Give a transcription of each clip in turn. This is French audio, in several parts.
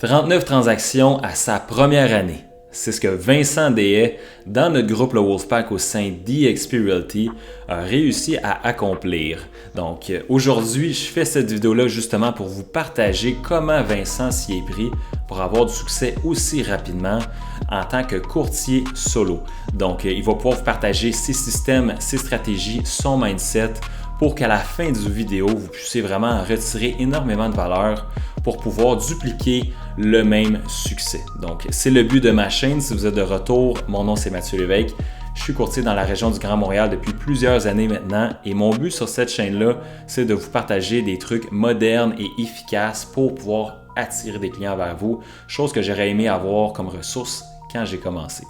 39 transactions à sa première année. C'est ce que Vincent Deshaies, dans notre groupe le Wolfpack au sein d'eXp Realty, a réussi à accomplir. Donc aujourd'hui, je fais cette vidéo-là justement pour vous partager comment Vincent s'y est pris pour avoir du succès aussi rapidement en tant que courtier solo. Donc il va pouvoir vous partager ses systèmes, ses stratégies, son mindset pour qu'à la fin du vidéo, vous puissiez vraiment en retirer énormément de valeur pour pouvoir dupliquer le même succès. Donc, c'est le but de ma chaîne. Si vous êtes de retour, mon nom c'est Mathieu Lévesque. Je suis courtier dans la région du Grand Montréal depuis plusieurs années maintenant et mon but sur cette chaîne-là, c'est de vous partager des trucs modernes et efficaces pour pouvoir attirer des clients vers vous, chose que j'aurais aimé avoir comme ressource quand j'ai commencé.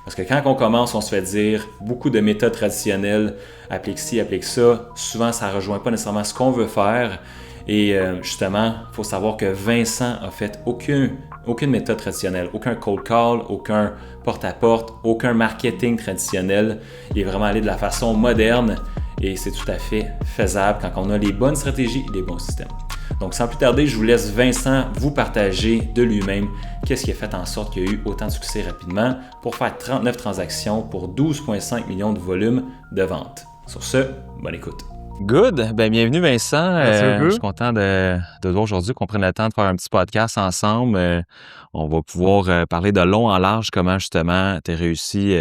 Parce que quand on commence, on se fait dire beaucoup de méthodes traditionnelles, applique ci, applique ça. Souvent, ça ne rejoint pas nécessairement ce qu'on veut faire. Et justement, il faut savoir que Vincent a fait aucune méthode traditionnelle, aucun cold call, aucun porte-à-porte, aucun marketing traditionnel. Il est vraiment allé de la façon moderne et c'est tout à fait faisable quand on a les bonnes stratégies et les bons systèmes. Donc sans plus tarder, je vous laisse Vincent vous partager de lui-même qu'est-ce qui a fait en sorte qu'il y a eu autant de succès rapidement pour faire 39 transactions pour 12,5 millions de volume de vente. Sur ce, bonne écoute. Good. Ben, bienvenue Vincent. Je suis content de voir aujourd'hui qu'on prenne le temps de faire un petit podcast ensemble. On va pouvoir parler de long en large comment justement tu as réussi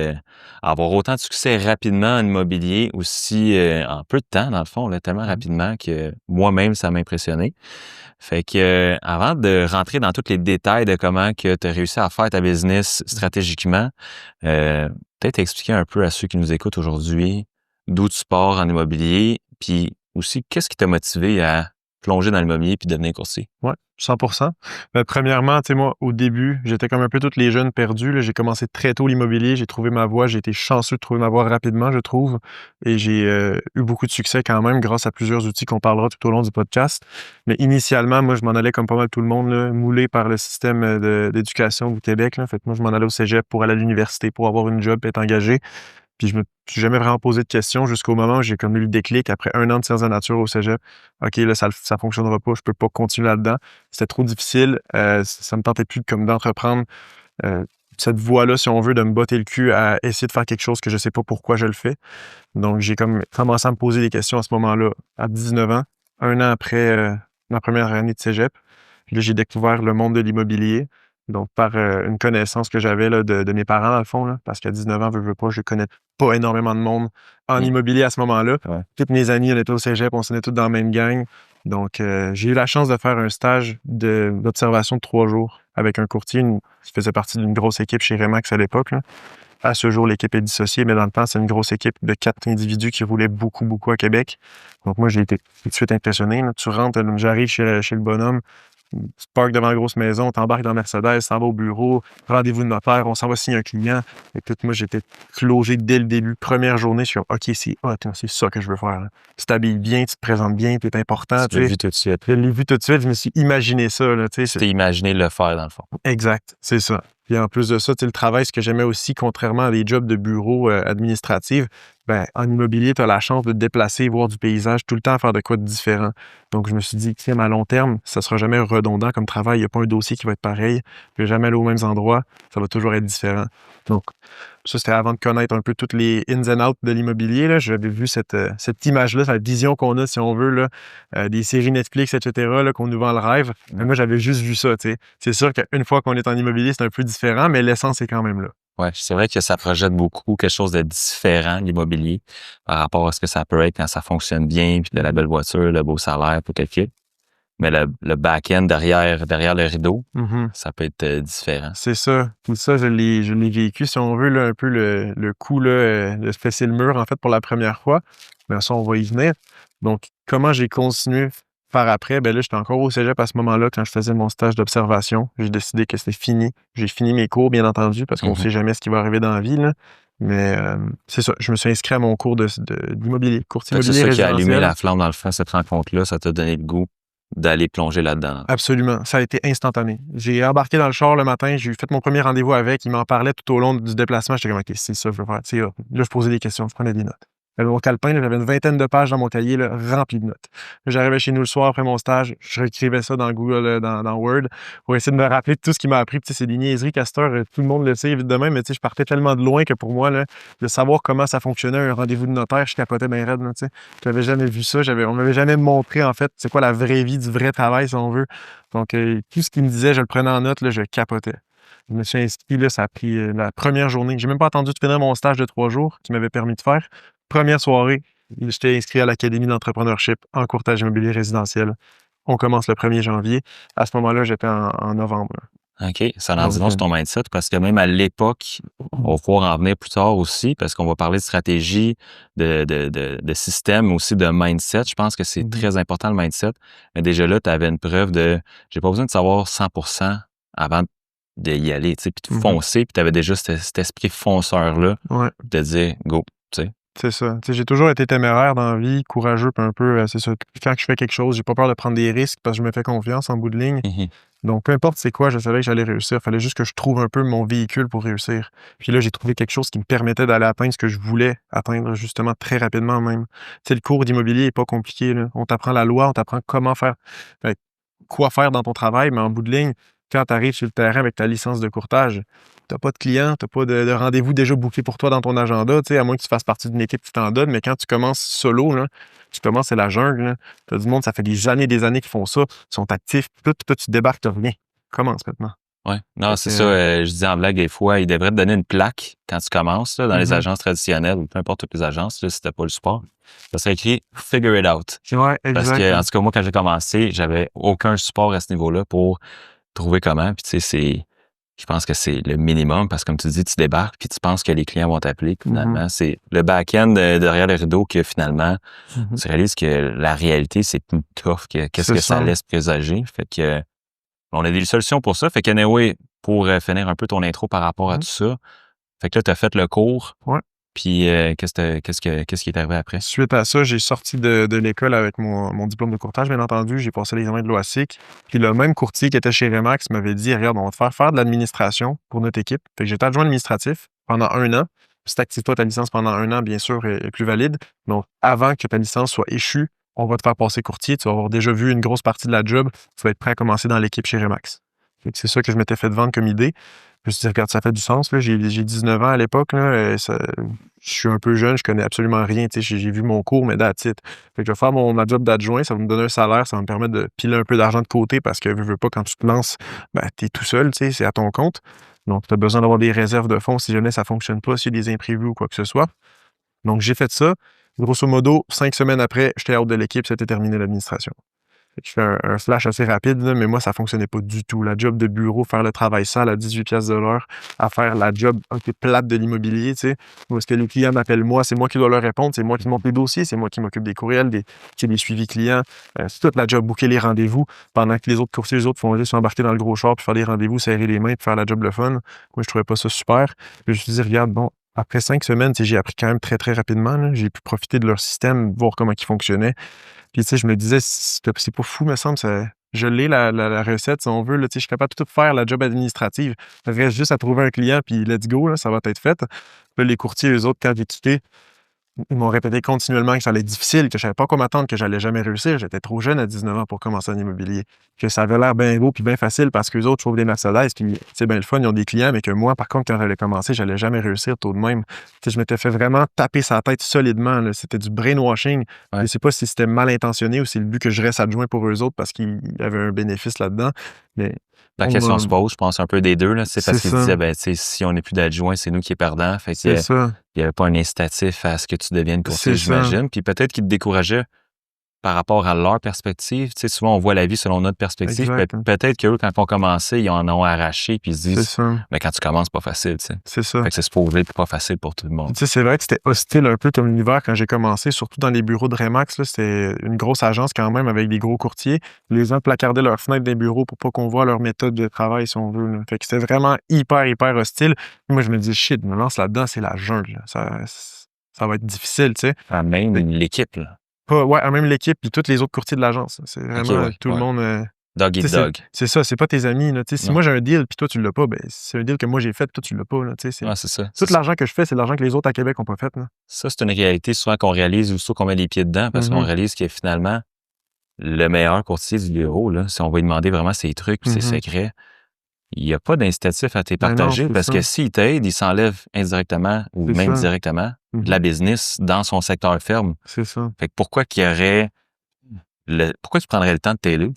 à avoir autant de succès rapidement en immobilier, aussi en peu de temps dans le fond, là, tellement rapidement que moi-même ça m'a impressionné. Fait que avant de rentrer dans tous les détails de comment que tu as réussi à faire ta business stratégiquement, peut-être expliquer un peu à ceux qui nous écoutent aujourd'hui d'où tu pars en immobilier. Puis aussi, qu'est-ce qui t'a motivé à plonger dans l'immobilier puis devenir courtier? Oui, 100%. Premièrement, tu sais, moi, au début, j'étais comme un peu tous les jeunes perdus, là. J'ai commencé très tôt l'immobilier, j'ai trouvé ma voie, j'ai été chanceux de trouver ma voie rapidement, je trouve. Et j'ai eu beaucoup de succès quand même grâce à plusieurs outils qu'on parlera tout au long du podcast. Mais initialement, moi, je m'en allais comme pas mal tout le monde, là, moulé par le système d'éducation du Québec, là. Fait que moi, je m'en allais au cégep pour aller à l'université, pour avoir une job, être engagé. Puis je me suis jamais vraiment posé de questions jusqu'au moment où j'ai comme eu le déclic après 1 an de sciences de la nature au cégep. OK, là, ça fonctionnera pas, je peux pas continuer là-dedans. C'était trop difficile. Ça me tentait plus d'entreprendre cette voie-là, si on veut, de me botter le cul à essayer de faire quelque chose que je sais pas pourquoi je le fais. Donc, j'ai comme commencé à me poser des questions à ce moment-là, à 19 ans, 1 an après ma première année de cégep. Puis là, j'ai découvert le monde de l'immobilier. Donc, par une connaissance que j'avais là, de mes parents, dans le fond, là, parce qu'à 19 ans, veux pas, je connais pas énormément de monde en immobilier à ce moment-là. Ouais. Toutes mes amis, on était au cégep, on s'en est tous dans la même gang. Donc, j'ai eu la chance de faire un stage d'observation de 3 jours avec un courtier qui faisait partie d'une grosse équipe chez Remax à l'époque, là. À ce jour, l'équipe est dissociée, mais dans le temps, c'est une grosse équipe de 4 individus qui roulaient beaucoup, beaucoup à Québec. Donc, moi, j'ai été tout de suite impressionné, là. Tu rentres, j'arrive chez le bonhomme, tu parques devant la grosse maison, t'embarques dans Mercedes, t'en vas au bureau, rendez-vous de notaire, on s'en va signer un client. Écoute, moi, j'étais closé dès le début. Première journée, je suis comme, OK, c'est ça que je veux faire, là. Tu t'habilles bien, tu te présentes bien, tu es important. Tu l'as vu tout de suite. Je l'ai vu tout de suite, je me suis imaginé ça, là, tu sais. Tu t'es imaginé le faire dans le fond. Exact, c'est ça. Puis en plus de ça, tu sais, le travail, ce que j'aimais aussi, contrairement à des jobs de bureau administratifs, en immobilier, tu as la chance de te déplacer, voir du paysage, tout le temps faire de quoi de différent. Donc, je me suis dit, tiens, à long terme, ça sera jamais redondant comme travail. Il n'y a pas un dossier qui va être pareil. Je vais jamais aller aux mêmes endroits. Ça va toujours être différent. Donc, ça, c'était avant de connaître un peu toutes les ins and outs de l'immobilier, là. J'avais vu cette image-là, cette vision qu'on a, si on veut, là, des séries Netflix, etc., là, qu'on nous vend le rêve. Mais moi, j'avais juste vu ça, tu sais. C'est sûr qu'une fois qu'on est en immobilier, c'est un peu différent, mais l'essence est quand même là. Ouais, c'est vrai que ça projette beaucoup quelque chose de différent, l'immobilier, par rapport à ce que ça peut être quand ça fonctionne bien, puis de la belle voiture, le beau salaire pour quelqu'un. Mais le back-end derrière le rideau, ça peut être différent. C'est ça. Tout ça, je l'ai vécu, si on veut, là, un peu le coup là, de se fesser le mur, en fait, pour la première fois. Mais ça, on va y venir. Donc, comment j'ai continué par après? Là, j'étais encore au cégep à ce moment-là, quand je faisais mon stage d'observation. J'ai décidé que c'était fini. J'ai fini mes cours, bien entendu, parce qu'on ne sait jamais ce qui va arriver dans la vie, là. Mais c'est ça, je me suis inscrit à mon cours d'immobilier, courtier immobilier résidentiel. C'est ça qui a allumé la résidentiel. flamme dans le fond, cette rencontre-là, ça t'a donné le goût d'aller plonger là-dedans. Absolument. Ça a été instantané. J'ai embarqué dans le char le matin, j'ai fait mon premier rendez-vous avec, il m'en parlait tout au long du déplacement. J'étais comme, OK, c'est ça que je veux faire. Tu sais, là, je posais des questions, je prenais des notes. Mon calepin, là, j'avais une vingtaine de pages dans mon cahier, là, rempli de notes. J'arrivais chez nous le soir après mon stage, je réécrivais ça dans Google, dans Word, pour essayer de me rappeler de tout ce qui m'a appris. Puis, c'est des niaiseries qu'à cette heure, tout le monde le sait évidemment, mais je partais tellement de loin que pour moi, là, de savoir comment ça fonctionnait un rendez-vous de notaire, je capotais bien raide. Je n'avais jamais vu ça. On m'avait jamais montré, en fait, c'est quoi la vraie vie du vrai travail, si on veut. Donc, tout ce qu'il me disait, je le prenais en note, là, je capotais. Je me suis inscrit, là, ça a pris la première journée. J'ai même pas attendu de finir mon stage de 3 jours qui m'avait permis de faire. Première soirée, j'étais inscrit à l'Académie d'entrepreneurship en courtage immobilier résidentiel. On commence le 1er janvier. À ce moment-là, j'étais en novembre. OK. Ça en dit long sur ton mindset parce que même à l'époque, on va pouvoir en venir plus tard aussi parce qu'on va parler de stratégie, de système, aussi de mindset. Je pense que c'est très important le mindset. Mais déjà là, tu avais une preuve de j'ai pas besoin de savoir 100% avant d'y aller, tu sais, puis de foncer, puis tu avais déjà cet esprit fonceur-là de dire go, tu sais. C'est ça. J'ai toujours été téméraire dans la vie, courageux, puis un peu, c'est ça. Quand je fais quelque chose, j'ai pas peur de prendre des risques parce que je me fais confiance en bout de ligne. Donc, peu importe c'est quoi, je savais que j'allais réussir. Il fallait juste que je trouve un peu mon véhicule pour réussir. Puis là, j'ai trouvé quelque chose qui me permettait d'aller atteindre ce que je voulais atteindre, justement, très rapidement même. Le cours d'immobilier n'est pas compliqué, là. On t'apprend la loi, on t'apprend comment faire, quoi faire dans ton travail, mais en bout de ligne, quand tu arrives sur le terrain avec ta licence de courtage, tu n'as pas de clients, tu n'as pas de rendez-vous déjà booké pour toi dans ton agenda, à moins que tu fasses partie d'une équipe qui t'en donne, mais quand tu commences solo, là, tu commences, c'est la jungle. Tu as du monde, ça fait des années qui font ça, ils sont actifs, puis toi, tu débarques, tu reviens. Commence maintenant. Oui, non, c'est ça. Je dis en blague des fois, ils devraient te donner une plaque quand tu commences là, dans les agences traditionnelles ou peu importe toutes les agences, là, si tu n'as pas le support. Ça serait écrit « Figure it out ». Ouais, parce que, en tout cas, moi, quand j'ai commencé, j'avais aucun support à ce niveau-là pour trouver comment. Puis, tu sais, je pense que c'est le minimum parce que, comme tu dis, tu débarques puis tu penses que les clients vont t'appeler. Puis, finalement, c'est le back-end derrière le rideau que finalement, tu réalises que la réalité, c'est plus tough que qu'est-ce que ça laisse présager. Fait que on a des solutions pour ça. Fait que, anyway, pour finir un peu ton intro par rapport à tout ça, fait que là, tu as fait le cours. Ouais. Puis, qu'est-ce qui est arrivé après? Suite à ça, j'ai sorti de l'école avec mon diplôme de courtage, bien entendu. J'ai passé l'examen de l'OASIC. Puis le même courtier qui était chez Remax m'avait dit, regarde, on va te faire de l'administration pour notre équipe. Fait que j'étais adjoint administratif pendant 1 an. Si tu actives toi ta licence pendant 1 an, bien sûr, est plus valide. Donc, avant que ta licence soit échue, on va te faire passer courtier. Tu vas avoir déjà vu une grosse partie de la job. Tu vas être prêt à commencer dans l'équipe chez Remax. C'est ça que je m'étais fait vendre comme idée. Je me suis dit, regarde, ça fait du sens. Là. J'ai 19 ans à l'époque. Je suis un peu jeune, je connais absolument rien. J'ai vu mon cours, mais that's it. Fait que je vais faire ma job d'adjoint, ça va me donner un salaire, ça va me permettre de piler un peu d'argent de côté parce que veux pas, quand tu te lances, tu es tout seul, c'est à ton compte. Donc, tu as besoin d'avoir des réserves de fonds si jamais ça ne fonctionne pas, s'il y a des imprévus ou quoi que ce soit. Donc, j'ai fait ça. Grosso modo, 5 semaines après, j'étais out de l'équipe, c'était terminé l'administration. Je fais un flash assez rapide, là, mais moi, ça fonctionnait pas du tout. La job de bureau, faire le travail sale à 18$ de l'heure, à faire la job un peu plate de l'immobilier, tu sais, où est-ce que les clients m'appellent moi, c'est moi qui dois leur répondre, c'est moi qui monte les dossiers, c'est moi qui m'occupe des courriels, des suivis clients. C'est toute la job, booker les rendez-vous, pendant que les autres courtiers, les autres font juste s'embarquer dans le gros char, puis faire des rendez-vous, serrer les mains, puis faire la job le fun. Moi, je trouvais pas ça super. Puis je me suis dit, regarde, bon, après 5 semaines, j'ai appris quand même très, très rapidement. Là. J'ai pu profiter de leur système, voir comment ils fonctionnaient. Puis, je me disais, c'est pas fou, me semble. Je l'ai, la recette, si on veut. Là, je suis capable de tout faire, la job administrative. Il reste juste à trouver un client, puis let's go, là, ça va être fait. Puis, les courtiers, eux autres, quand j'ai quitté, ils m'ont répété continuellement que ça allait être difficile, que je savais pas quoi m'attendre, que j'allais jamais réussir. J'étais trop jeune à 19 ans pour commencer en immobilier. Que ça avait l'air bien beau puis bien facile parce qu'eux autres trouvent des Mercedes, puis c'est bien le fun, ils ont des clients, mais que moi, par contre, quand j'allais commencer, j'allais jamais réussir tout de même. Je m'étais fait vraiment taper sa tête solidement. Là. C'était du brainwashing. Ouais. Je sais pas si c'était mal intentionné ou si c'est le but que je reste adjoint pour eux autres parce qu'il y avait un bénéfice là-dedans. Mais la question se pose, je pense, un peu des deux. Là. C'est parce qu'ils disaient, si on n'est plus d'adjoint, c'est nous qui est perdant. Fait que, il n'y avait pas un incitatif à ce que tu deviennes courtier, j'imagine. Puis peut-être qu'ils te décourageaient par rapport à leur perspective. Tu sais, souvent, on voit la vie selon notre perspective. Peut-être qu'eux, quand ils ont commencé, ils en ont arraché puis ils se disent, mais quand tu commences, c'est pas facile. Tu sais. C'est ça. Fait que c'est supposé pas facile pour tout le monde. Tu sais, c'est vrai que c'était hostile un peu comme l'univers quand j'ai commencé, surtout dans les bureaux de Remax. Là, c'était une grosse agence quand même avec des gros courtiers. Les gens placardaient leurs fenêtres des bureaux pour pas qu'on voit leur méthode de travail, si on veut. Là. Fait que c'était vraiment hyper hostile. Moi, je me dis, shit, je me lance là-dedans, c'est la jungle. Là. Ça va être difficile, tu sais. Même l'équipe, là. Ouais, même l'équipe puis tous les autres courtiers de l'agence. C'est vraiment tout le monde. Dog eat dog. C'est ça, c'est pas tes amis. Là, si moi j'ai un deal puis toi tu l'as pas, ben c'est un deal que moi j'ai fait, toi tu l'as pas. Là, c'est ça. Tout l'argent que je fais, c'est l'argent que les autres à Québec n'ont pas fait. Là. Ça, c'est une réalité souvent qu'on réalise ou qu'on met les pieds dedans parce qu'on réalise que finalement, le meilleur courtier du bureau, là, si on va lui demander vraiment ses trucs ses secrets, il n'y a pas d'incitatif à te partager parce que s'il t'aide, il s'enlève indirectement ou même directement de la business dans son secteur ferme. C'est ça. Fait que pourquoi tu prendrais le temps de t'aider?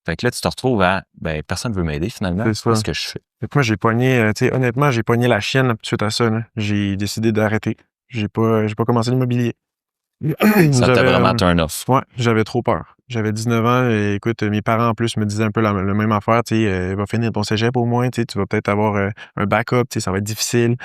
Fait que là, tu te retrouves à personne ne veut m'aider finalement. C'est ce que je fais. Fait que moi, j'ai pogné, honnêtement, j'ai pogné la chienne là, suite à ça. Là. J'ai décidé d'arrêter. J'ai pas commencé l'immobilier. Ça t'a vraiment turn off. Ouais, j'avais trop peur. J'avais 19 ans et écoute, mes parents en plus me disaient un peu la même affaire, va finir ton cégep au moins, tu vas peut-être avoir un backup, ça va être difficile.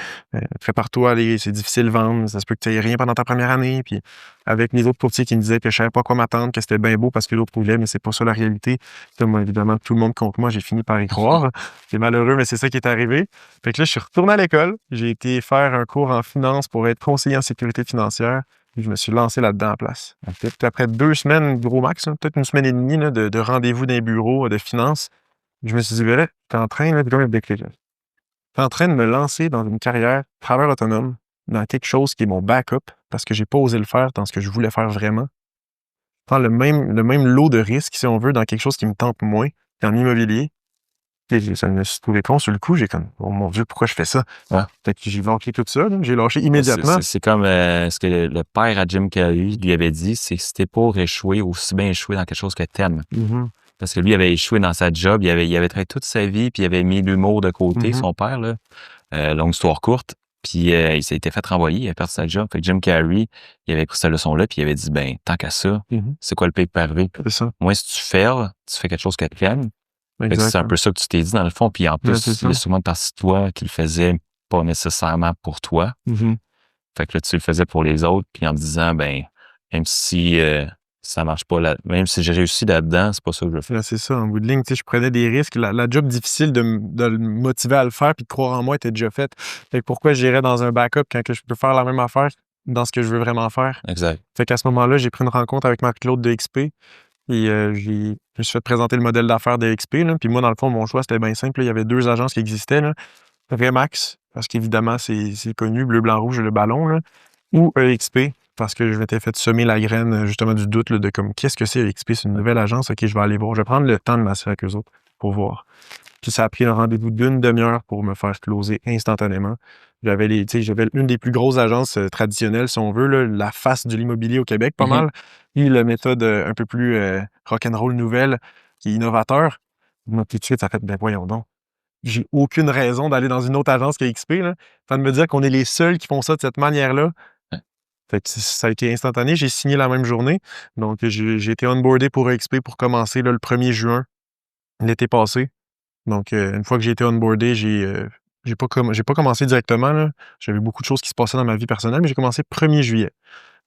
Prépare-toi, c'est difficile de vendre, ça se peut que tu n'aies rien pendant ta première année. Puis avec les autres courtiers qui me disaient que je savais pas quoi m'attendre, que c'était bien beau parce que l'autre voulait, mais c'est pas ça la réalité. Moi, évidemment, tout le monde contre moi, j'ai fini par y croire. C'est malheureux, mais c'est ça qui est arrivé. Fait que là, je suis retourné à l'école. J'ai été faire un cours en finance pour être conseiller en sécurité financière. Je me suis lancé là-dedans en place. Peut-être après 2 semaines, gros max, peut-être 1 semaine et demie là, de rendez-vous dans les bureaux de finance, je me suis dit, là, t'es en train, là, t'es en train de me lancer dans une carrière travailleur autonome, dans quelque chose qui est mon backup, parce que j'ai pas osé le faire dans ce que je voulais faire vraiment. Je prends le même lot de risques, si on veut, dans quelque chose qui me tente moins, en immobilier. Et ça me suis trouvé con sur le coup, j'ai comme, oh mon Dieu, pourquoi je fais ça? Peut-être que j'ai lâché tout ça, là. J'ai lâché immédiatement. C'est comme ce que le père à Jim Carrey lui avait dit, c'est que si t'es pas échoué, aussi bien échoué dans quelque chose que t'aimes. Parce que lui, il avait échoué dans sa job, il avait travaillé toute sa vie, puis il avait mis l'humour de côté, son père, là. Longue histoire courte. Puis il s'était fait renvoyer, il a perdu sa job. Fait que Jim Carrey, il avait pris cette leçon-là, puis il avait dit, tant qu'à ça, c'est quoi le pire parier? C'est ça. Moi, si tu fais quelque chose que tu aimes. C'est un peu ça que tu t'es dit dans le fond. Puis en plus, il y a souvent une partie de toi qui le faisait pas nécessairement pour toi. Fait que là, tu le faisais pour les autres, puis en me disant, même si ça marche pas, même si j'ai réussi là-dedans, c'est pas ça que je veux faire. C'est ça, en bout de ligne, je prenais des risques. La job difficile de le motiver à le faire puis de croire en moi était déjà faite. Fait que pourquoi j'irais dans un backup quand que je peux faire la même affaire dans ce que je veux vraiment faire? Exact. Fait qu'à ce moment-là, j'ai pris une rencontre avec Marc-Claude de XP. Et je me suis fait présenter le modèle d'affaires de XP. Là. Puis moi, dans le fond, mon choix, c'était bien simple. Là. Il y avait 2 agences qui existaient. Là. Remax, parce qu'évidemment, c'est connu, bleu, blanc, rouge, le ballon. Là. Ou EXP, parce que je m'étais fait semer la graine, justement, du doute là, de comme, qu'est-ce que c'est EXP? C'est une nouvelle agence. OK, je vais aller voir. Je vais prendre le temps de m'assurer avec eux autres pour voir. Puis ça a pris un rendez-vous d'1 demi-heure pour me faire closer instantanément. J'avais une des plus grosses agences traditionnelles, si on veut, là, la face de l'immobilier au Québec, pas mal. Et la méthode un peu plus rock'n'roll nouvelle, qui est innovateur. Moi, tout de suite, ça fait, voyons donc. J'ai aucune raison d'aller dans une autre agence que XP. Là. Enfin, de me dire qu'on est les seuls qui font ça de cette manière-là. Fait que ça a été instantané. J'ai signé la même journée. Donc, j'ai été onboardé pour XP pour commencer là, le 1er juin, l'été passé. Donc, une fois que j'ai été onboardé, j'ai pas commencé directement. Là. J'avais beaucoup de choses qui se passaient dans ma vie personnelle, mais j'ai commencé 1er juillet.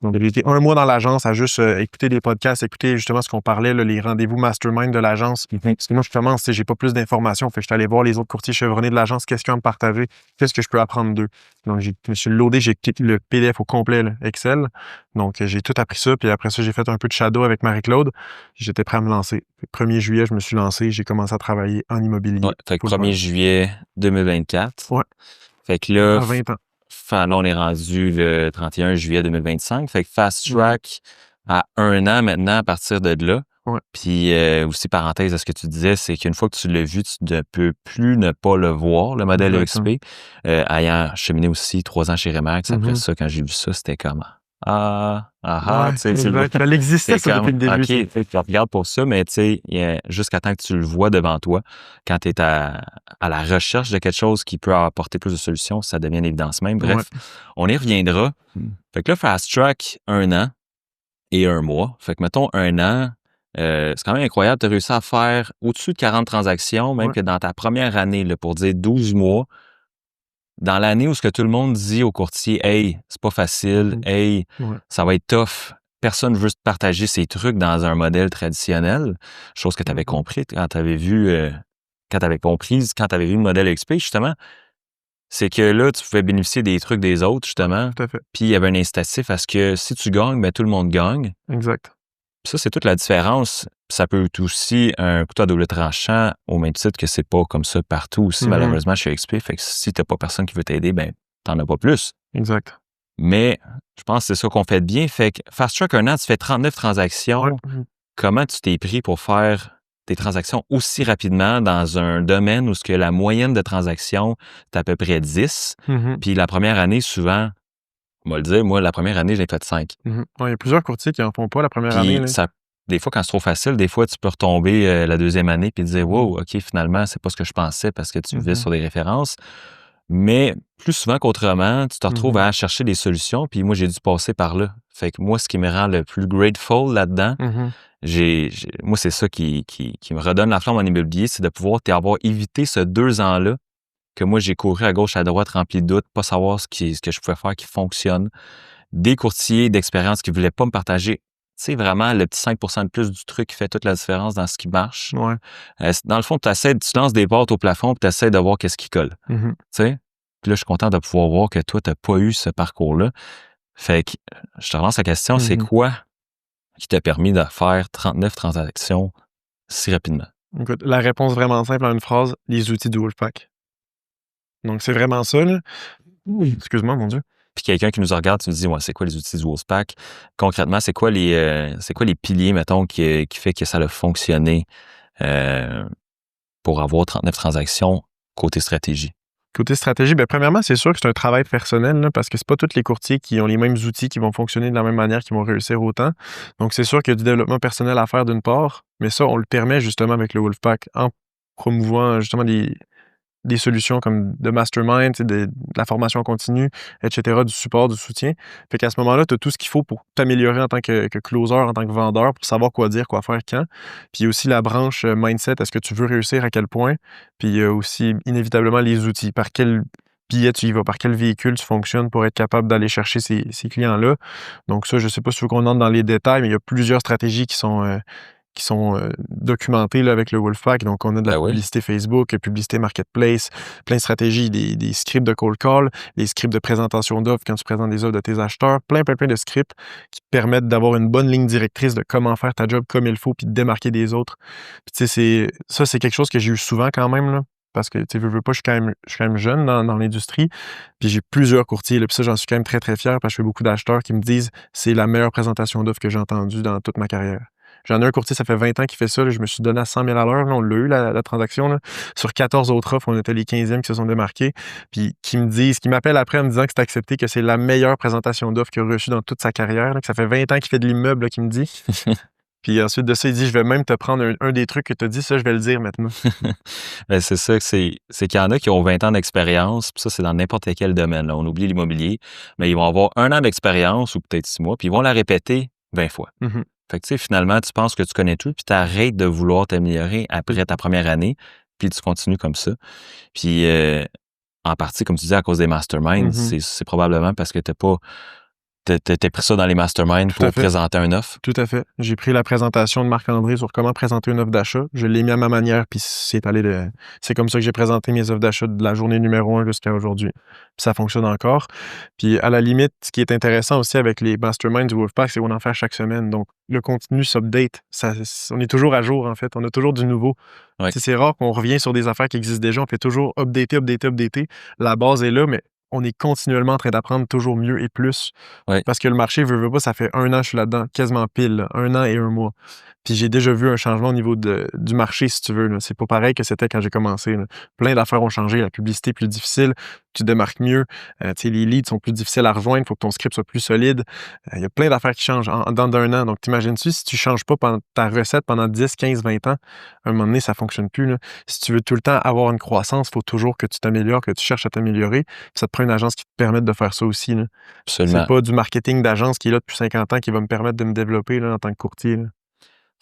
Donc, j'ai été 1 mois dans l'agence à juste écouter des podcasts, écouter justement ce qu'on parlait, là, les rendez-vous mastermind de l'agence. Parce que moi, je commence, j'ai pas plus d'informations. Fait que je suis allé voir les autres courtiers chevronnés de l'agence, qu'est-ce qu'ils ont à me partager, qu'est-ce que je peux apprendre d'eux. Donc, je me suis loadé, j'ai quitté le PDF au complet, là, Excel. Donc, j'ai tout appris ça. Puis après ça, j'ai fait un peu de shadow avec Marie-Claude. J'étais prêt à me lancer. Le 1er juillet, je me suis lancé. J'ai commencé à travailler en immobilier. Ouais, fait que 1er juillet 2024. Ouais. Fait que là, à 20 ans. Là, on est rendu le 31 juillet 2025. Fait que Fast Track à 1 an maintenant à partir de là. Ouais. Puis aussi, parenthèse à ce que tu disais, c'est qu'une fois que tu l'as vu, tu ne peux plus ne pas le voir, le modèle EXP. Ayant cheminé aussi 3 ans chez Remax, après ça, quand j'ai vu ça, c'était comment? Elle existait ça depuis le début. OK, tu regardes pour ça, mais tu sais, jusqu'à temps que tu le vois devant toi, quand tu es à la recherche de quelque chose qui peut apporter plus de solutions, ça devient une évidence même. Bref, on y reviendra. Fait que là, Fast Track, 1 an et 1 mois. Fait que mettons 1 an, c'est quand même incroyable. Tu as réussi à faire au-dessus de 40 transactions, même que dans ta première année, là, pour dire 12 mois, dans l'année où ce que tout le monde dit au courtier, « Hey, c'est pas facile. Hey, ça va être tough. » Personne veut partager ses trucs dans un modèle traditionnel. Chose que tu avais compris quand tu avais vu, quand tu avais vu le modèle XP, justement. C'est que là, tu pouvais bénéficier des trucs des autres, justement. Tout à fait. Puis il y avait un incitatif à ce que si tu gagnes, tout le monde gagne. Exact. Ça, c'est toute la différence. Ça peut être aussi un couteau à double tranchant, au même titre que c'est pas comme ça partout aussi, malheureusement, chez XP. Fait que si t'as pas personne qui veut t'aider, ben, t'en as pas plus. Exact. Mais je pense que c'est ça qu'on fait de bien. Fait que Fast Track, un an, tu fais 39 transactions. Ouais. Comment tu t'es pris pour faire tes transactions aussi rapidement dans un domaine où ce que la moyenne de transactions, c'est à peu près 10. Puis la première année, souvent, on va le dire, moi, la première année, j'ai fait 5. Ouais, il y a plusieurs courtiers qui en font pas la première année. Puis des fois, quand c'est trop facile, des fois, tu peux retomber la deuxième année puis te dire « Wow, OK, finalement, c'est pas ce que je pensais parce que tu vis sur des références. » Mais plus souvent qu'autrement, tu te retrouves à chercher des solutions. Puis moi, j'ai dû passer par là. Fait que moi, ce qui me rend le plus grateful là-dedans, moi, c'est ça qui me redonne la flamme en immobilier, c'est de pouvoir t'avoir évité ce 2 ans-là que moi, j'ai couru à gauche, à droite, rempli de doutes, pas savoir ce que je pouvais faire qui fonctionne. Des courtiers d'expérience qui voulaient pas me partager, tu sais, vraiment le petit 5% de plus du truc qui fait toute la différence dans ce qui marche. Ouais. Dans le fond, tu lances des portes au plafond puis tu essaies de voir qu'est-ce qui colle. Tu sais? Puis là, je suis content de pouvoir voir que toi, tu n'as pas eu ce parcours-là. Fait que je te relance la question, c'est quoi qui t'a permis de faire 39 transactions si rapidement? Écoute, la réponse vraiment simple en une phrase, les outils du Wolfpack. Donc, c'est vraiment ça, là. Excuse-moi, mon Dieu. Puis quelqu'un qui nous regarde, tu nous dis, ouais, c'est quoi les outils du Wolfpack? Concrètement, c'est quoi les piliers, mettons, qui fait que ça a fonctionné pour avoir 39 transactions côté stratégie? Côté stratégie, bien, premièrement, c'est sûr que c'est un travail personnel, là, parce que c'est pas tous les courtiers qui ont les mêmes outils qui vont fonctionner de la même manière, qui vont réussir autant. Donc, c'est sûr qu'il y a du développement personnel à faire d'une part, mais ça, on le permet justement avec le Wolfpack en promouvant justement des solutions comme de mastermind, de la formation continue, etc., du support, du soutien. Fait qu'à ce moment-là, tu as tout ce qu'il faut pour t'améliorer en tant que closer, en tant que vendeur, pour savoir quoi dire, quoi faire, quand. Puis aussi la branche mindset, est-ce que tu veux réussir, à quel point? Puis aussi, inévitablement, les outils. Par quel billet tu y vas, par quel véhicule tu fonctionnes pour être capable d'aller chercher ces clients-là. Donc ça, je ne sais pas si tu veux qu'on entre dans les détails, mais il y a plusieurs stratégies qui sont documentés là, avec le Wolfpack. Donc, on a de la publicité Facebook, publicité Marketplace, plein de stratégies, des scripts de cold call, les scripts de présentation d'offres quand tu présentes des offres de tes acheteurs, plein de scripts qui te permettent d'avoir une bonne ligne directrice de comment faire ta job comme il faut puis de démarquer des autres. Puis, tu sais, c'est quelque chose que j'ai eu souvent quand même, là. Parce que, tu veux pas, je suis quand même jeune dans l'industrie. Puis j'ai plusieurs courtiers. Là, puis ça, j'en suis quand même très, très fier parce que je fais beaucoup d'acheteurs qui me disent c'est la meilleure présentation d'offres que j'ai entendue dans toute ma carrière. J'en ai un courtier, ça fait 20 ans qu'il fait ça. Là, je me suis donné à 100 000 à l'heure. Là, on l'a eu, la transaction. Là. Sur 14 autres offres, on était les 15e qui se sont démarqués. Puis qui m'appellent après en me disant que c'est accepté, que c'est la meilleure présentation d'offres qu'il a reçue dans toute sa carrière. Là, que ça fait 20 ans qu'il fait de l'immeuble, qui me dit. Puis ensuite de ça, il dit, je vais même te prendre un des trucs que tu as dit, ça, je vais le dire maintenant. Ben, c'est ça, c'est qu'il y en a qui ont 20 ans d'expérience, puis ça, c'est dans n'importe quel domaine. Là. On oublie l'immobilier, mais ils vont avoir 1 an d'expérience ou peut-être 6 mois, puis ils vont la répéter 20 fois. Fait que, tu sais, finalement, tu penses que tu connais tout, puis tu arrêtes de vouloir t'améliorer après ta première année, puis tu continues comme ça. Puis, en partie, comme tu dis, à cause des masterminds, c'est probablement parce que t'as pris ça dans les masterminds pour présenter une offre. Tout à fait. J'ai pris la présentation de Marc-André sur comment présenter une offre d'achat. Je l'ai mis à ma manière, puis c'est comme ça que j'ai présenté mes offres d'achat de la journée numéro 1 jusqu'à aujourd'hui. Puis ça fonctionne encore. Puis à la limite, ce qui est intéressant aussi avec les masterminds du Wolfpack, c'est qu'on en fait chaque semaine. Donc, le contenu s'update. On est toujours à jour, en fait. On a toujours du nouveau. Ouais. C'est rare qu'on revient sur des affaires qui existent déjà. On fait toujours updater. La base est là, mais on est continuellement en train d'apprendre toujours mieux et plus. Ouais. Parce que le marché, veut pas, ça fait 1 an que je suis là-dedans, quasiment pile, là, 1 an et 1 mois. Puis j'ai déjà vu un changement au niveau du marché, si tu veux. Là. C'est pas pareil que c'était quand j'ai commencé. Là. Plein d'affaires ont changé. La publicité est plus difficile. Tu démarques mieux. Les leads sont plus difficiles à rejoindre. Il faut que ton script soit plus solide. Il y a plein d'affaires qui changent dans d'un an. Donc, t'imagines-tu, si tu changes pas ta recette pendant 10, 15, 20 ans, à un moment donné, ça fonctionne plus. Là. Si tu veux tout le temps avoir une croissance, il faut toujours que tu t'améliores, que tu cherches à t'améliorer. Puis ça te prend une agence qui te permette de faire ça aussi. Là. Absolument. C'est pas du marketing d'agence qui est là depuis 50 ans qui va me permettre de me développer là, en tant que courtier. Là.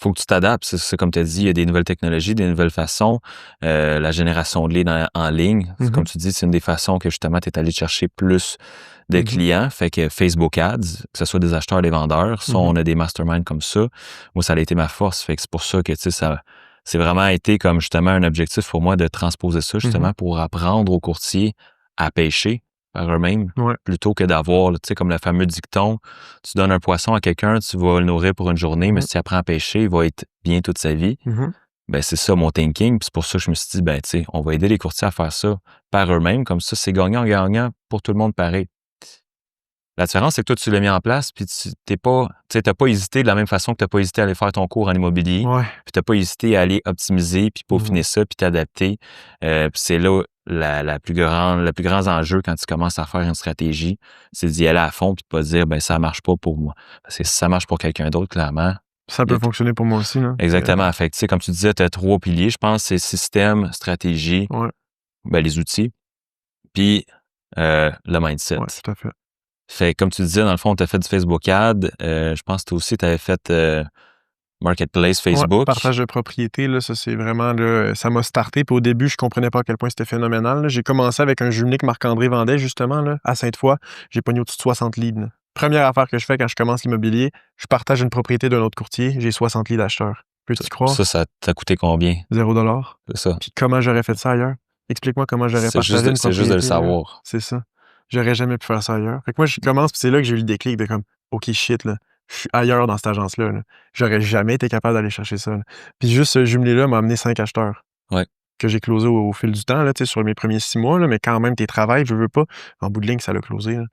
Faut que tu t'adaptes. C'est comme tu as dit, il y a des nouvelles technologies, des nouvelles façons. La génération de leads en ligne, comme tu dis, c'est une des façons que justement tu es allé chercher plus de clients. Fait que Facebook Ads, que ce soit des acheteurs, des vendeurs, ça, on a des masterminds comme ça. Moi, ça a été ma force. Fait que c'est pour ça que, tu sais, ça c'est vraiment été comme justement un objectif pour moi de transposer ça justement pour apprendre aux courtiers à pêcher par eux-mêmes, Ouais. plutôt que d'avoir, tu sais, comme le fameux dicton, tu donnes un poisson à quelqu'un, tu vas le nourrir pour une journée, mais si tu apprends à pêcher, il va être bien toute sa vie. Ben, c'est ça mon thinking, puis c'est pour ça que je me suis dit, ben, tu sais, on va aider les courtiers à faire ça par eux-mêmes, comme ça, c'est gagnant-gagnant pour tout le monde pareil. La différence, c'est que toi, tu l'as mis en place, puis tu n'as pas hésité de la même façon que tu n'as pas hésité à aller faire ton cours en immobilier, puis tu n'as pas hésité à aller optimiser, puis peaufiner ça, puis t'adapter. Puis c'est là le plus grand enjeu quand tu commences à faire une stratégie, c'est d'y aller à fond, puis de pas dire, ben ça marche pas pour moi. Parce que si ça marche pour quelqu'un d'autre, clairement, ça peut fonctionner pour moi aussi. Là. Exactement. Fait que, tu sais, comme tu disais, tu as 3 piliers, je pense, c'est système, stratégie, ben, les outils, puis le mindset. Oui, tout à fait. Fait que, comme tu disais, dans le fond, tu as fait du Facebook Ad. Je pense que toi aussi, tu avais fait Marketplace Facebook. Partage de propriété, là, ça, c'est vraiment, là, ça m'a starté. Puis au début, je comprenais pas à quel point c'était phénoménal. Là. J'ai commencé avec un jumelé que Marc-André vendait, justement, là, à Sainte-Foy. J'ai pogné au-dessus de 60 leads. Là. Première affaire que je fais quand je commence l'immobilier, je partage une propriété d'un autre courtier, j'ai 60 leads d'acheteurs. Peux-tu y croire? Ça t'a coûté combien? 0$. C'est ça. Puis comment j'aurais fait ça ailleurs? Explique-moi comment j'aurais partagé une propriété. C'est juste de le savoir. Là. C'est ça. J'aurais jamais pu faire ça ailleurs. Fait que moi, je commence, puis c'est là que j'ai eu le déclic de comme, OK, shit, là, je suis ailleurs dans cette agence-là. Là. J'aurais jamais été capable d'aller chercher ça. Là. Puis juste ce jumelé-là m'a amené 5 acheteurs. Que j'ai closé au fil du temps, là, sur mes premiers 6 mois, là, mais quand même, tes travails, je veux pas. En bout de ligne, ça l'a closé. Là.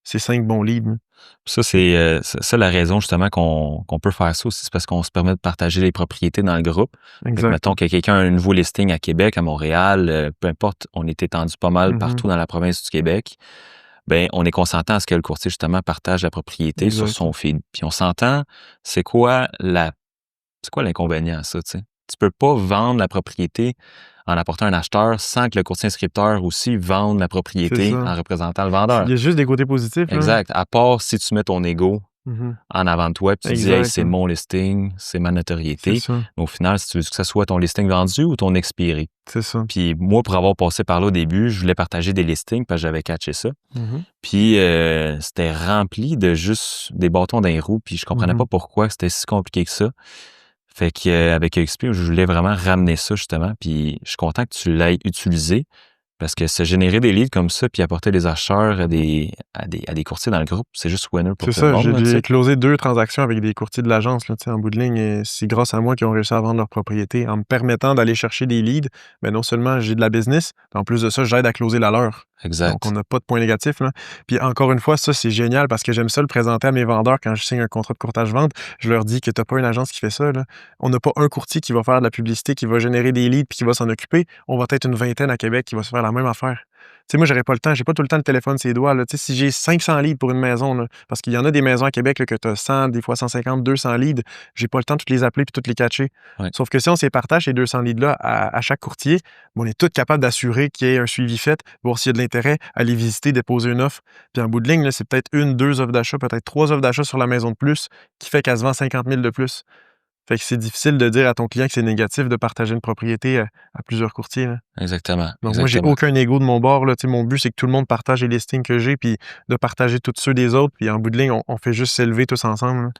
C'est 5 bons leads. Là. Ça, c'est ça la raison justement qu'on peut faire ça aussi, c'est parce qu'on se permet de partager les propriétés dans le groupe. Exact. Mettons que quelqu'un a un nouveau listing à Québec, à Montréal, peu importe, on est étendu pas mal partout dans la province du Québec. Ben, on est consentant à ce que le courtier justement partage la propriété sur son feed. Puis on s'entend, c'est quoi l'inconvénient à ça, tu sais? Tu peux pas vendre la propriété en apportant un acheteur sans que le courtier inscripteur aussi vende la propriété en représentant le vendeur. Il y a juste des côtés positifs. Exact. À part si tu mets ton ego en avant de toi, puis tu dis, hey, c'est mon listing, c'est ma notoriété. Mais au final, si tu veux que ce soit ton listing vendu ou ton expiré. C'est ça. Puis moi, pour avoir passé par là au début, je voulais partager des listings parce que j'avais catché ça. Puis c'était rempli de juste des bâtons d'un roue, puis je comprenais pas pourquoi c'était si compliqué que ça. Fait qu'avec EXP, je voulais vraiment ramener ça, justement. Puis je suis content que tu l'aies utilisé parce que se générer des leads comme ça puis apporter des acheteurs à des courtiers dans le groupe, c'est juste winner pour tout le monde. C'est ça, j'ai closé 2 transactions avec des courtiers de l'agence. Là, en bout de ligne, c'est grâce à moi qu'ils ont réussi à vendre leur propriété en me permettant d'aller chercher des leads. Mais non seulement j'ai de la business, en plus de ça, j'aide à closer la leur. Exact. Donc, on n'a pas de point négatif. Là. Puis encore une fois, ça, c'est génial parce que j'aime ça le présenter à mes vendeurs quand je signe un contrat de courtage-vente. Je leur dis que tu n'as pas une agence qui fait ça. Là. On n'a pas un courtier qui va faire de la publicité, qui va générer des leads puis qui va s'en occuper. On va être une vingtaine à Québec qui va se faire la même affaire. Tu sais, moi, j'aurais pas le temps. J'ai pas tout le temps le téléphone sur les doigts. Là. Tu sais, si j'ai 500 leads pour une maison, là, parce qu'il y en a des maisons à Québec là, que tu as 100, des fois 150, 200 leads, j'ai pas le temps de toutes les appeler puis toutes les catcher. Sauf que si on s'y partage ces 200 leads-là à chaque courtier, on est tous capables d'assurer qu'il y ait un suivi fait, voir s'il y a de l'intérêt, aller visiter, déposer une offre. Puis en bout de ligne, là, c'est peut-être 1, 2 offres d'achat, peut-être 3 offres d'achat sur la maison de plus qui fait quasiment 50 000 de plus. Fait que c'est difficile de dire à ton client que c'est négatif de partager une propriété à plusieurs courtiers. Là. Exactement. Donc moi, j'ai aucun ego de mon bord. Là. Mon but, c'est que tout le monde partage les listings que j'ai, puis de partager tous ceux des autres. Puis en bout de ligne, on fait juste s'élever tous ensemble. Là.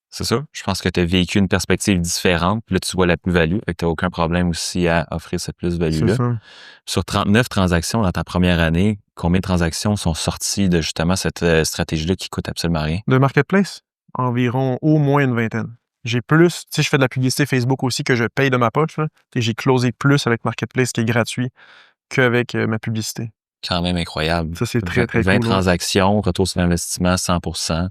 C'est ça. Je pense que tu as vécu une perspective différente. Puis là, tu vois la plus-value. Fait que tu n'as aucun problème aussi à offrir cette plus-value-là. Sur 39 transactions dans ta première année, combien de transactions sont sorties de justement cette stratégie-là qui coûte absolument rien? De Marketplace? Environ au moins une vingtaine. J'ai plus, tu sais, je fais de la publicité Facebook aussi que je paye de ma poche. Là, et j'ai closé plus avec Marketplace qui est gratuit qu'avec ma publicité. Quand même incroyable. Ça, c'est très, très 20 cool. transactions, retour sur investissement 100%.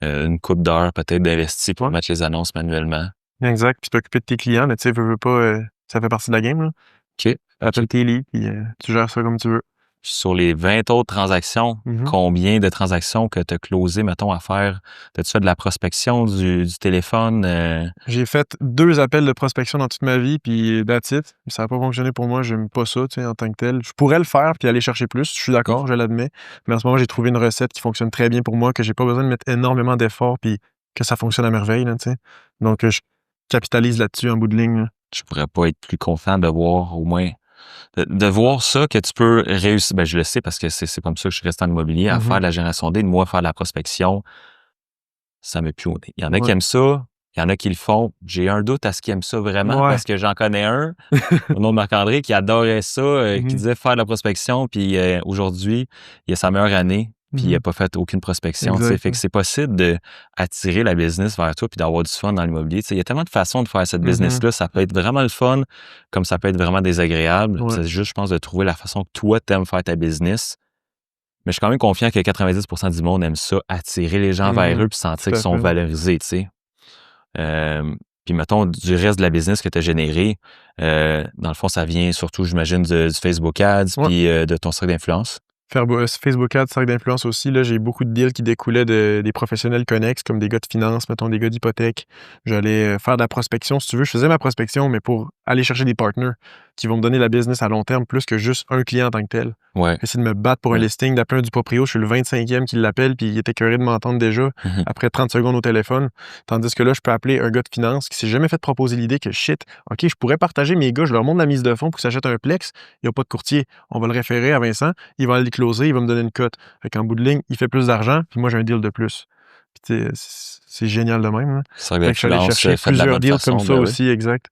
Une coupe d'heures peut-être d'investi pour mettre les annonces manuellement. Exact. Puis t'occuper de tes clients, tu sais, veux pas, ça fait partie de la game. Là. OK. Appelle tes leads, puis tu gères ça comme tu veux. Sur les 20 autres transactions, combien de transactions que tu as closées, mettons, à faire? As-tu fait de la prospection du téléphone? J'ai fait 2 appels de prospection dans toute ma vie, puis that's it. Ça n'a pas fonctionné pour moi, j'aime pas ça, tu sais, en tant que tel. Je pourrais le faire, puis aller chercher plus, je suis d'accord, je l'admets. Mais en ce moment, j'ai trouvé une recette qui fonctionne très bien pour moi, que j'ai pas besoin de mettre énormément d'efforts, puis que ça fonctionne à merveille, là, tu sais. Donc, je capitalise là-dessus en bout de ligne. Là. Je pourrais pas être plus content de voir au moins... De voir ça, que tu peux réussir, ben je le sais parce que c'est comme ça que je suis resté en immobilier, à faire de la génération D, de moi faire de la prospection, ça me pue au nez. Il y en a qui aiment ça, il Il y en a qui le font. J'ai un doute à ce qu'ils aiment ça vraiment Ouais. parce que j'en connais un, au nom de Marc-André, qui adorait ça, qui disait faire de la prospection. Puis aujourd'hui, il a sa meilleure année, puis il n'a pas fait aucune prospection. Exact. Fait que c'est possible d'attirer la business vers toi puis d'avoir du fun dans l'immobilier. Il y a tellement de façons de faire cette business-là. Ça peut être vraiment le fun, comme ça peut être vraiment désagréable. Ouais. C'est juste, je pense, de trouver la façon que toi, t'aimes faire ta business. Mais je suis quand même confiant que 90% du monde aime ça, attirer les gens vers eux puis sentir qu'ils sont valorisés, tu sais. Puis mettons, du reste de la business que tu as généré, dans le fond, ça vient surtout, j'imagine, du Facebook Ads puis de ton cercle d'influence. Facebook Ads, cercle d'influence aussi, là, j'ai beaucoup de deals qui découlaient des professionnels connexes, comme des gars de finance, mettons des gars d'hypothèque. J'allais faire de la prospection, si tu veux. Je faisais ma prospection, mais pour aller chercher des partners qui vont me donner la business à long terme plus que juste un client en tant que tel. Essayer de me battre pour un listing, d'appeler un du proprio. Je suis le 25e qui l'appelle, puis il était écœuré de m'entendre déjà après 30 secondes au téléphone. Tandis que là, je peux appeler un gars de finance qui s'est jamais fait proposer l'idée que shit, OK, je pourrais partager mes gars, je leur montre la mise de fonds pour qu'ils s'achètent un Plex. Il n'y a pas de courtier. On va le référer à Vincent. Il va aller closer, il va me donner une cote. Fait qu'en bout de ligne, il fait plus d'argent, puis moi, j'ai un deal de plus. Puis c'est génial de même. Hein. Fait que je suis allé chercher plusieurs deals comme ça aussi, exact.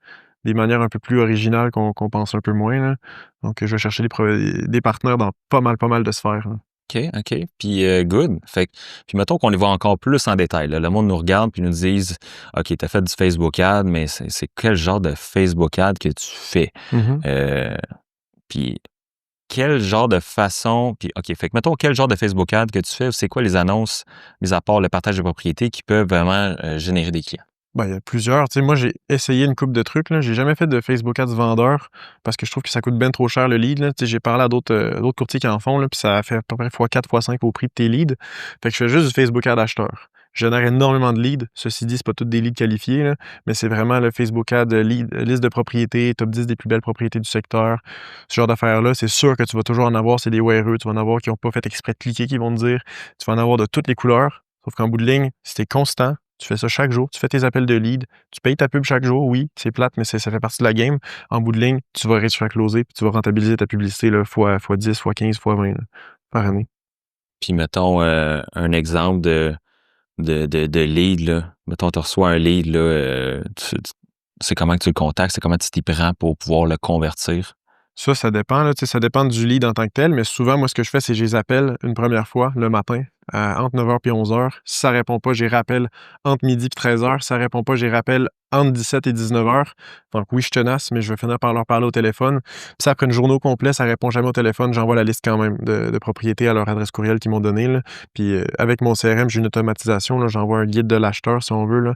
Des manières un peu plus originales qu'on pense un peu moins. Là. Donc, je vais chercher des partenaires dans pas mal de sphères. Là. OK. Puis, good. Puis, mettons qu'on les voit encore plus en détail. Là. Le monde nous regarde puis nous dise OK, tu as fait du Facebook Ad, mais c'est quel genre de Facebook Ad que tu fais? Puis, quel genre de façon... Puis, OK, fait que mettons, quel genre de Facebook Ad que tu fais? C'est quoi les annonces, mis à part le partage de propriété, qui peuvent vraiment générer des clients? Ben, il y a plusieurs. Tu sais, moi, j'ai essayé une couple de trucs. J'ai jamais fait de Facebook Ads vendeur parce que je trouve que ça coûte bien trop cher le lead. Là. Tu sais, j'ai parlé à d'autres courtiers qui en font, là, puis ça fait à peu près x4, x5 au prix de tes leads. Fait que je fais juste du Facebook Ad acheteur. Je génère énormément de leads. Ceci dit, c'est pas tous des leads qualifiés, là, mais c'est vraiment le Facebook Ad lead, liste de propriétés, top 10 des plus belles propriétés du secteur. Ce genre d'affaires-là, c'est sûr que tu vas toujours en avoir. C'est des WRE, tu vas en avoir qui n'ont pas fait exprès de cliquer, qui vont te dire. Tu vas en avoir de toutes les couleurs. Sauf qu'en bout de ligne, si t'es constant, tu fais ça chaque jour, tu fais tes appels de lead, tu payes ta pub chaque jour, oui, c'est plate, mais ça fait partie de la game. En bout de ligne, tu vas réussir à closer, puis tu vas rentabiliser ta publicité là, fois 10, fois 15, fois 20 là, par année. Puis mettons un exemple de lead, là. Mettons, tu reçois un lead, là, c'est comment que tu le contactes, c'est comment tu t'y prends pour pouvoir le convertir? Ça dépend, là, ça dépend du lead en tant que tel, mais souvent, moi, ce que je fais, c'est que je les appelle une première fois le matin, entre 9h et 11h. Si ça répond pas, je les rappelle entre midi et 13h. Si ça répond pas, je les rappelle entre 17 et 19h. Donc oui, je tenace, mais je vais finir par leur parler au téléphone. Puis ça, après une journée au complet, ça répond jamais au téléphone. J'envoie la liste quand même de propriétés à leur adresse courriel qu'ils m'ont donnée. Là. Puis avec mon CRM, j'ai une automatisation. Là, j'envoie un guide de l'acheteur, si on veut, là,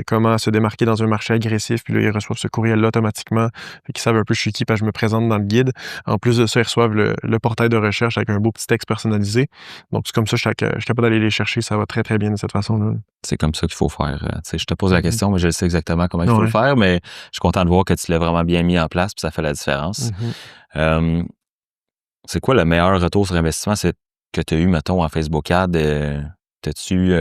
comment se démarquer dans un marché agressif. Puis là, ils reçoivent ce courriel-là automatiquement. Fait qu'ils savent un peu je suis qui, parce que je me présente dans le guide. En plus de ça, ils reçoivent le portail de recherche avec un beau petit texte personnalisé. Donc c'est comme ça, je suis capable d'aller les chercher. Ça va très, très bien de cette façon-là. C'est comme ça qu'il faut faire. Je te pose la question, mais je sais exactement comment il faut le faire, mais je suis content de voir que tu l'as vraiment bien mis en place puis ça fait la différence. C'est quoi le meilleur retour sur investissement que tu as eu, mettons, en Facebook Ad? T'as-tu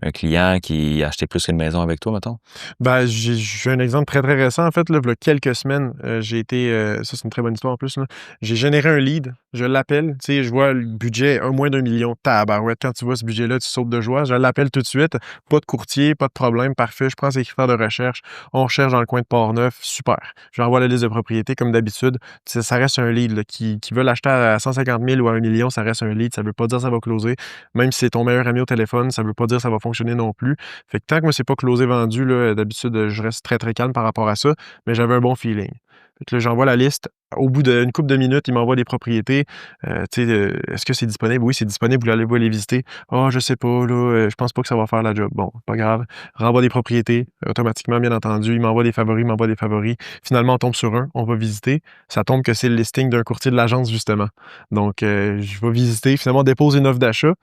un client qui a acheté plus qu'une maison avec toi, mettons? Ben, j'ai un exemple très, très récent. En fait, là, il y a quelques semaines, j'ai été... ça, c'est une très bonne histoire en plus. Là. J'ai généré un lead. Je l'appelle. Tu sais, je vois le budget, moins d'1 million. Tabarouette, quand tu vois ce budget-là, tu sautes de joie. Je l'appelle tout de suite. Pas de courtier, pas de problème. Parfait. Je prends ses critères de recherche. On recherche dans le coin de Port-Neuf. Super. J'envoie la liste de propriétés comme d'habitude. Ça reste un lead. Là, qui veut l'acheter à 150 000 ou à 1 million, ça reste un lead. Ça veut pas dire que ça va closer. Même si c'est ton meilleur ami au téléphone, ça veut pas dire que ça va fonctionner non plus. Fait que tant que moi, c'est pas closé vendu, là, d'habitude, je reste très, très calme par rapport à ça, mais j'avais un bon feeling. Fait que là, j'envoie la liste. Au bout d'une couple de minutes, il m'envoie des propriétés. Est-ce que c'est disponible? Oui, c'est disponible. Vous allez les visiter. Oh, je sais pas, là, je pense pas que ça va faire la job. Bon, pas grave. Renvoie des propriétés. Automatiquement, bien entendu. Il m'envoie des favoris. Finalement, on tombe sur un. On va visiter. Ça tombe que c'est le listing d'un courtier de l'agence, justement. Donc, je vais visiter. Finalement, on dépose une offre d'achat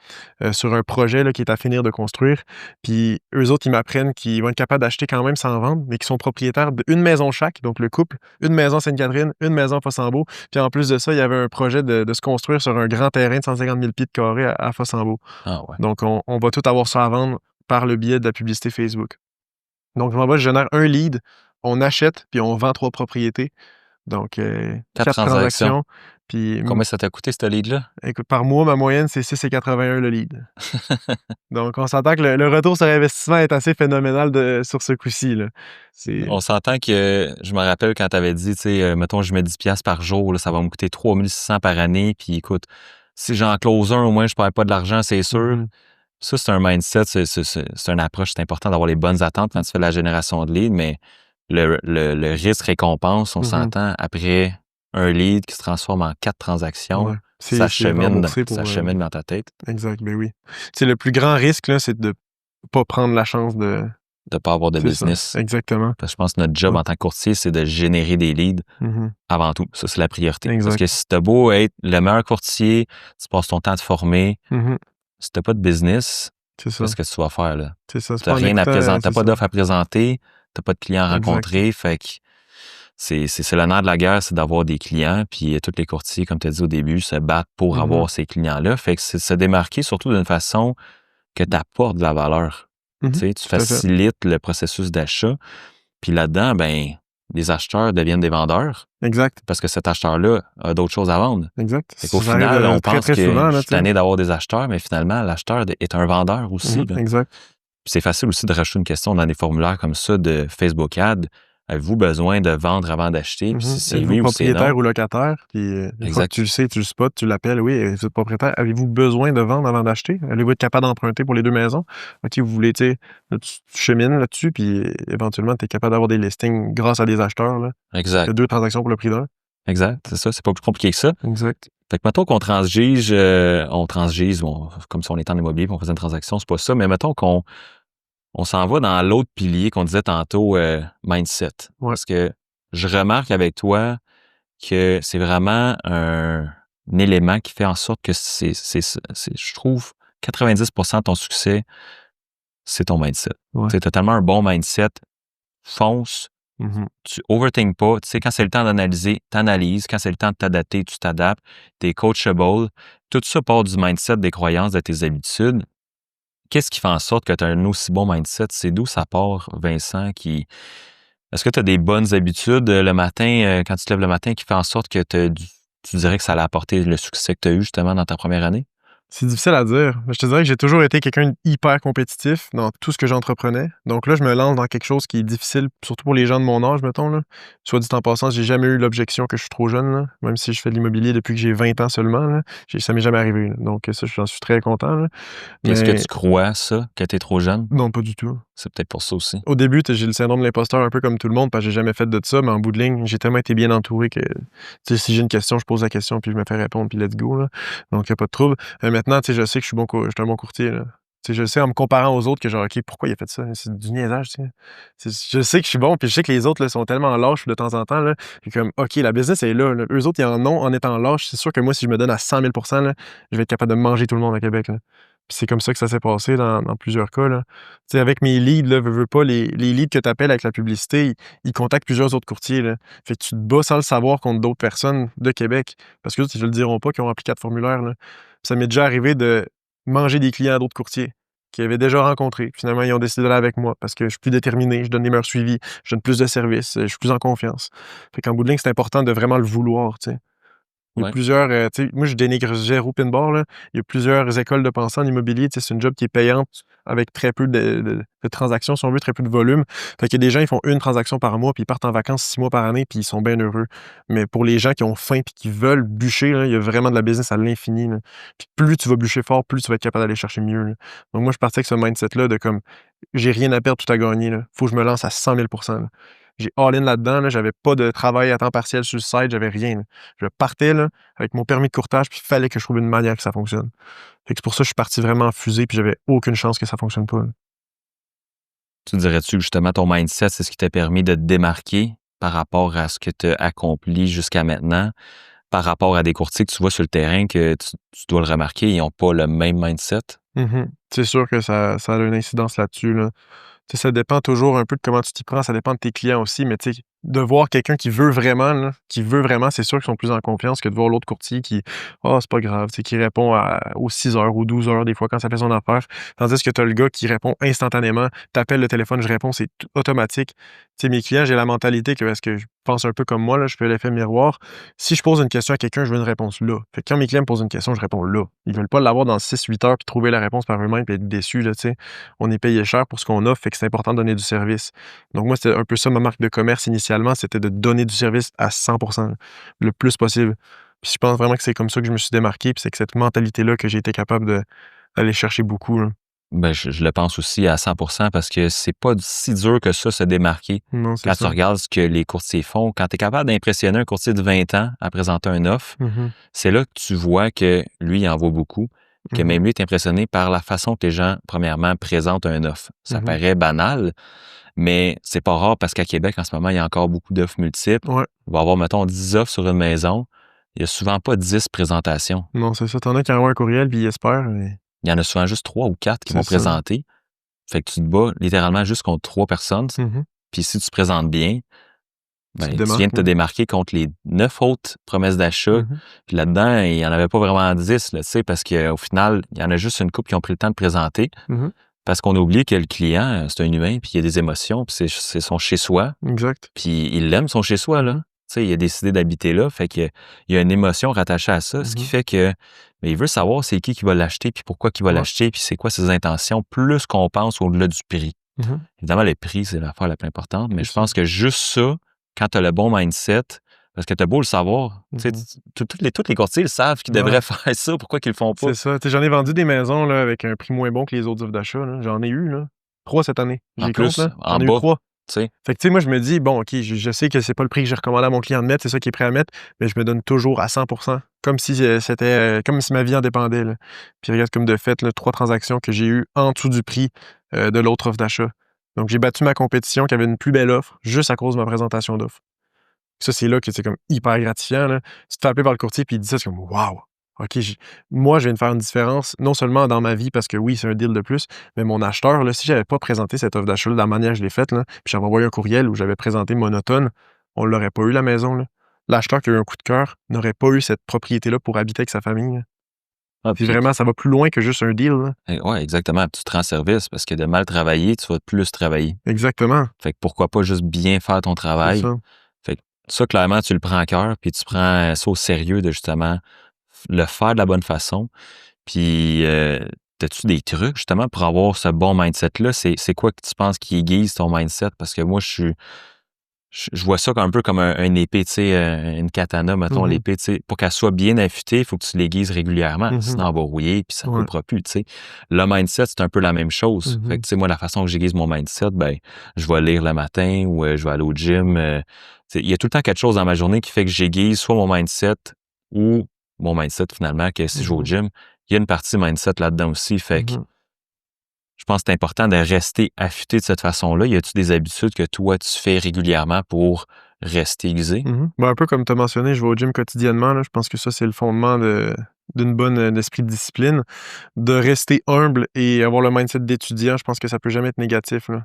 sur un projet là, qui est à finir de construire. Puis, eux autres, ils m'apprennent qu'ils vont être capables d'acheter quand même sans vendre, mais qu'ils sont propriétaires d'une maison chaque. Donc, le couple, une maison Sainte-Catherine, une maison Fossambeau. Puis en plus de ça, il y avait un projet de se construire sur un grand terrain de 150 000 pieds de carré à Fossambeau. Ah ouais. Donc, on va tout avoir ça à vendre par le biais de la publicité Facebook. Donc, je génère un lead, on achète, puis on vend 3 propriétés. Donc, 4 transactions. Puis, Combien ça t'a coûté, ce lead-là? écoute, par mois, ma moyenne, c'est 6,81 le lead. Donc, on s'entend que le retour sur investissement est assez phénoménal sur ce coup-ci, là. On s'entend que, je me rappelle quand tu avais dit, tu sais, mettons, je mets 10$ par jour, là, ça va me coûter 3600 par année. Puis écoute, si j'en close un, au moins, je ne perds pas de l'argent, c'est sûr. Ça, c'est un mindset, c'est une approche. C'est important d'avoir les bonnes attentes quand tu fais de la génération de leads, mais le risque-récompense, on s'entend, après un lead qui se transforme en 4 transactions, ça chemine dans ta tête. Exact, ben oui. Tu sais, le plus grand risque, là, c'est de ne pas prendre la chance de ne pas avoir de business. Ça, exactement. Parce que je pense que notre job en tant que courtier, c'est de générer des leads avant tout. Ça, c'est la priorité. Exact. Parce que si tu as beau être le meilleur courtier, tu passes ton temps à te former, si tu n'as pas de business, qu'est-ce que tu vas faire là? C'est ça. Tu n'as rien à présenter, tu n'as pas d'offre à présenter, tu n'as pas de clients à rencontrer. Fait que c'est le nerf de la guerre, c'est d'avoir des clients. Puis tous les courtiers, comme tu as dit au début, se battent pour avoir ces clients-là. Fait que c'est se démarquer surtout d'une façon que tu apportes de la valeur. Tu sais, tu facilites le processus d'achat. Puis là-dedans, ben, les acheteurs deviennent des vendeurs. Exact. Parce que cet acheteur-là a d'autres choses à vendre. Exact. Fait qu'au final, on pense que je suis tanné d'avoir des acheteurs, mais finalement, l'acheteur est un vendeur aussi. Exact. Puis c'est facile aussi de rajouter une question dans des formulaires comme ça de Facebook Ad. Avez-vous besoin de vendre avant d'acheter? Puis si c'est oui ou c'est non. Propriétaire ou locataire? Puis une fois que tu le sais, tu le spots, tu l'appelles. Oui, vous êtes propriétaire. Avez-vous besoin de vendre avant d'acheter? Allez-vous être capable d'emprunter pour les 2 maisons? OK, vous voulez, tu sais, tu chemines là-dessus, puis éventuellement, tu es capable d'avoir des listings grâce à des acheteurs. Là. Exact. Il y a 2 transactions pour le prix d'un. Exact, c'est ça. C'est pas plus compliqué que ça. Exact. Fait que mettons qu'on transige, comme si on était en immobilier et on faisait une transaction, c'est pas ça, mais mettons qu'on s'en va dans l'autre pilier qu'on disait tantôt, mindset. Ouais. Parce que je remarque avec toi que c'est vraiment un élément qui fait en sorte que je trouve, 90% de ton succès, c'est ton mindset. Ouais. Tu as tellement un bon mindset, fonce, tu overthink pas. Tu sais, quand c'est le temps d'analyser, t'analyses. Quand c'est le temps de t'adapter, tu t'adaptes. Tu es coachable. Tout ça part du mindset, des croyances, de tes habitudes. Qu'est-ce qui fait en sorte que tu as un aussi bon mindset? C'est d'où ça part, Vincent? Est-ce que tu as des bonnes habitudes le matin, quand tu te lèves le matin, qui fait en sorte que tu dirais que ça allait apporter le succès que tu as eu justement dans ta première année? C'est difficile à dire. Je te dirais que j'ai toujours été quelqu'un d'hyper compétitif dans tout ce que j'entreprenais. Donc là, je me lance dans quelque chose qui est difficile, surtout pour les gens de mon âge, mettons. Là. Soit dit en passant, j'ai jamais eu l'objection que je suis trop jeune, là. Même si je fais de l'immobilier depuis que j'ai 20 ans seulement. Là. Ça m'est jamais arrivé. Là. Donc ça, j'en suis très content. Là. Est-ce que tu crois ça, que tu es trop jeune? Non, pas du tout. C'est peut-être pour ça aussi. Au début, j'ai le syndrome de l'imposteur un peu comme tout le monde, parce que j'ai jamais fait de ça, mais en bout de ligne, j'ai tellement été bien entouré que si j'ai une question, je pose la question, puis je me fais répondre, puis let's go. Là. Donc, il n'y a pas de trouble. Maintenant, je sais que je suis un bon courtier. Là. Je sais en me comparant aux autres que genre, OK, pourquoi il a fait ça? C'est du niaisage. Je sais que je suis bon, puis je sais que les autres là, sont tellement lâches de temps en temps. Là, puis comme, OK, la business est là. Eux autres, ils en ont en étant lâches. C'est sûr que moi, si je me donne à 100 000 là, je vais être capable de manger tout le monde à Québec. Là. Puis c'est comme ça que ça s'est passé dans plusieurs cas. Là. Avec mes leads, là, veux pas, les leads que tu appelles avec la publicité, ils contactent plusieurs autres courtiers. Là. Fait que tu te bats sans le savoir contre d'autres personnes de Québec. Parce que ils ne le diront pas, qui ont rempli 4 formulaires. Là. Puis ça m'est déjà arrivé de manger des clients d'autres courtiers qui avaient déjà rencontré. Finalement, ils ont décidé d'aller avec moi parce que je suis plus déterminé, je donne des meilleurs suivis, je donne plus de services, je suis plus en confiance. Fait qu'en bout de ligne, c'est important de vraiment le vouloir, tu sais. Il y a plusieurs, moi je dénigre zéro pin-bar, là. Il y a plusieurs écoles de pensée en immobilier, c'est une job qui est payante avec très peu de transactions, si on veut, très peu de volume. Fait qu'il y a des gens, ils font une transaction par mois, puis ils partent en vacances 6 mois par année, puis ils sont bien heureux. Mais pour les gens qui ont faim puis qui veulent bûcher, là, il y a vraiment de la business à l'infini. Là. Puis plus tu vas bûcher fort, plus tu vas être capable d'aller chercher mieux. Là. Donc moi, je partais avec ce mindset-là de comme, j'ai rien à perdre, tout à gagner. Là. Faut que je me lance à 100 000 là. J'ai all-in là-dedans, là, j'avais pas de travail à temps partiel sur le site, j'avais rien. Là. Je partais là, avec mon permis de courtage, puis il fallait que je trouve une manière que ça fonctionne. Fait que c'est pour ça que je suis parti vraiment en fusée, puis j'avais aucune chance que ça fonctionne pas. Là. Tu dirais-tu que justement ton mindset, c'est ce qui t'a permis de te démarquer par rapport à ce que tu as accompli jusqu'à maintenant, par rapport à des courtiers que tu vois sur le terrain que tu dois le remarquer, ils n'ont pas le même mindset? C'est sûr que ça a une incidence là-dessus. Là. Ça dépend toujours un peu de comment tu t'y prends, ça dépend de tes clients aussi, mais de voir quelqu'un qui veut vraiment, là, c'est sûr qu'ils sont plus en confiance que de voir l'autre courtier qui, c'est pas grave, tu sais, qui répond aux 6 heures ou 12 heures des fois quand ça fait son affaire. Tandis que tu as le gars qui répond instantanément, t'appelles le téléphone, je réponds, c'est automatique. Tu sais, mes clients, j'ai la mentalité que, parce que je pense un peu comme moi, là, je fais l'effet miroir. Si je pose une question à quelqu'un, je veux une réponse là. Fait que quand mes clients me posent une question, je réponds là. Ils veulent pas l'avoir dans 6-8 heures puis trouver la réponse par eux-mêmes puis être déçus, là, tu sais. On est payé cher pour ce qu'on offre, fait que c'est important de donner du service. Donc moi, c'était un peu ça ma marque de commerce initialement, c'était de donner du service à 100%, le plus possible. Puis je pense vraiment que c'est comme ça que je me suis démarqué, puis c'est que cette mentalité-là que j'ai été capable d'aller chercher beaucoup, là. Ben, je le pense aussi à 100% parce que c'est pas si dur que ça, se démarquer. Non, c'est Quand tu ça. regardes ce que les courtiers font, quand tu es capable d'impressionner un courtier de 20 ans à présenter une offre, Mmh c'est là que tu vois que lui, il en vaut beaucoup, que mh. même lui est impressionné par la façon que les gens, premièrement, présentent une offre. Ça Mmh paraît banal, mais c'est pas rare parce qu'à Québec, en ce moment, il y a encore beaucoup d'offres multiples. Ouais. On va avoir, mettons, 10 offres sur une maison. Il y a souvent pas 10 présentations. Non, c'est ça. Tu en as qui envoient un courriel puis ils espèrent, mais Il y en a souvent juste 3 ou 4 qui c'est vont ça. présenter. Fait que tu te bats littéralement juste contre 3 personnes. Mmh Puis si tu te présentes bien, Tu te ben, tu viens de démarques, te là. démarquer contre les 9 autres promesses d'achat. Mmh Puis là-dedans, il n'y en avait pas vraiment 10, là, tu sais, parce qu'au final, il y en a juste une couple qui ont pris le temps de présenter. Mmh Parce qu'on a oublié que le client, c'est un humain, puis il y a des émotions, puis c'est son chez-soi. Exact. Puis il l'aime, son chez-soi, là. Tu sais, il a décidé d'habiter là, fait que il y a une émotion rattachée à ça, ce qui Mmh fait que ben, il veut savoir c'est qui va l'acheter, puis pourquoi qu'il va Ouais. l'acheter, puis c'est quoi ses intentions, plus qu'on pense au-delà du prix. Mmh Évidemment, le prix, c'est l'affaire la plus importante, mais C'est je ça. pense que juste ça, quand tu as le bon mindset, parce que tu as beau le savoir, tu sais, Mmh tous les courtiers le savent qu'ils Ouais. devraient faire ça, pourquoi qu'ils le font pas? C'est ça. Tu sais, j'en ai vendu des maisons, là, avec un prix moins bon que les autres offres d'achat, là. J'en ai eu, là. 3 cette année. En J'y compte, plus, là. en J'en ai eu bas, 3. tu sais. Fait que, tu sais, moi, je me dis, bon, OK, je sais que c'est pas le prix que j'ai recommandé à mon client de mettre, c'est ça qu'il est prêt à mettre, mais je me donne toujours à 100%, comme si c'était, comme si ma vie en dépendait, là. Puis regarde, comme de fait, là, 3 transactions que j'ai eues en dessous du prix, de l'autre offre d'achat. Donc j'ai battu ma compétition qui avait une plus belle offre, juste à cause de ma présentation d'offre. Ça, c'est là que c'est comme hyper gratifiant, là. Tu te fais appeler par le courtier puis il dit ça, c'est comme waouh! OK, moi, je viens de faire une différence, non seulement dans ma vie, parce que oui, c'est un deal de plus, mais mon acheteur, là, si j'avais pas présenté cette offre d'achat de la manière que je l'ai faite, là, puis j'avais envoyé un courriel où j'avais présenté monotone, on l'aurait pas eu la maison, là. L'acheteur qui a eu un coup de cœur n'aurait pas eu cette propriété-là pour habiter avec sa famille, là. Ah, Puis puis, vraiment, ça va plus loin que juste un deal, là. ouais, exactement. Tu te rends service parce que de mal travailler, tu vas plus travailler. Exactement, Fait que pourquoi pas juste bien faire ton c'est travail? ça. Fait que ça, clairement, tu le prends à cœur, puis tu prends ça au sérieux de justement le faire de la bonne façon. Puis, as-tu des trucs justement pour avoir ce bon mindset-là? C'est quoi que tu penses qui aiguise ton mindset? Parce que moi, je vois ça un peu comme un épée, tu sais, une katana, mettons, Mmh l'épée, tu sais, pour qu'elle soit bien affûtée, il faut que tu l'aiguises régulièrement. mh. Sinon, elle va rouiller, puis ça ne Ouais. coupera plus, tu sais. Le mindset, c'est un peu la même chose. Fait que, Mmh tu sais, moi, la façon que j'aiguise mon mindset, ben, je vais lire le matin ou je vais aller au gym. Tu sais, il y a tout le temps quelque chose dans ma journée qui fait que j'aiguise soit mon mindset ou mon mindset, finalement, que si je vais au Mmh gym, il y a une partie mindset là-dedans aussi. Fait que Mmh je pense que c'est important de rester affûté de cette façon-là. Y a-tu des habitudes que toi, tu fais régulièrement pour rester aiguisé? Ben, un peu comme tu as mentionné, je vais au gym quotidiennement, là. Je pense que ça, c'est le fondement d'une bonne, esprit de discipline. De rester humble et avoir le mindset d'étudiant, je pense que ça peut jamais être négatif, là.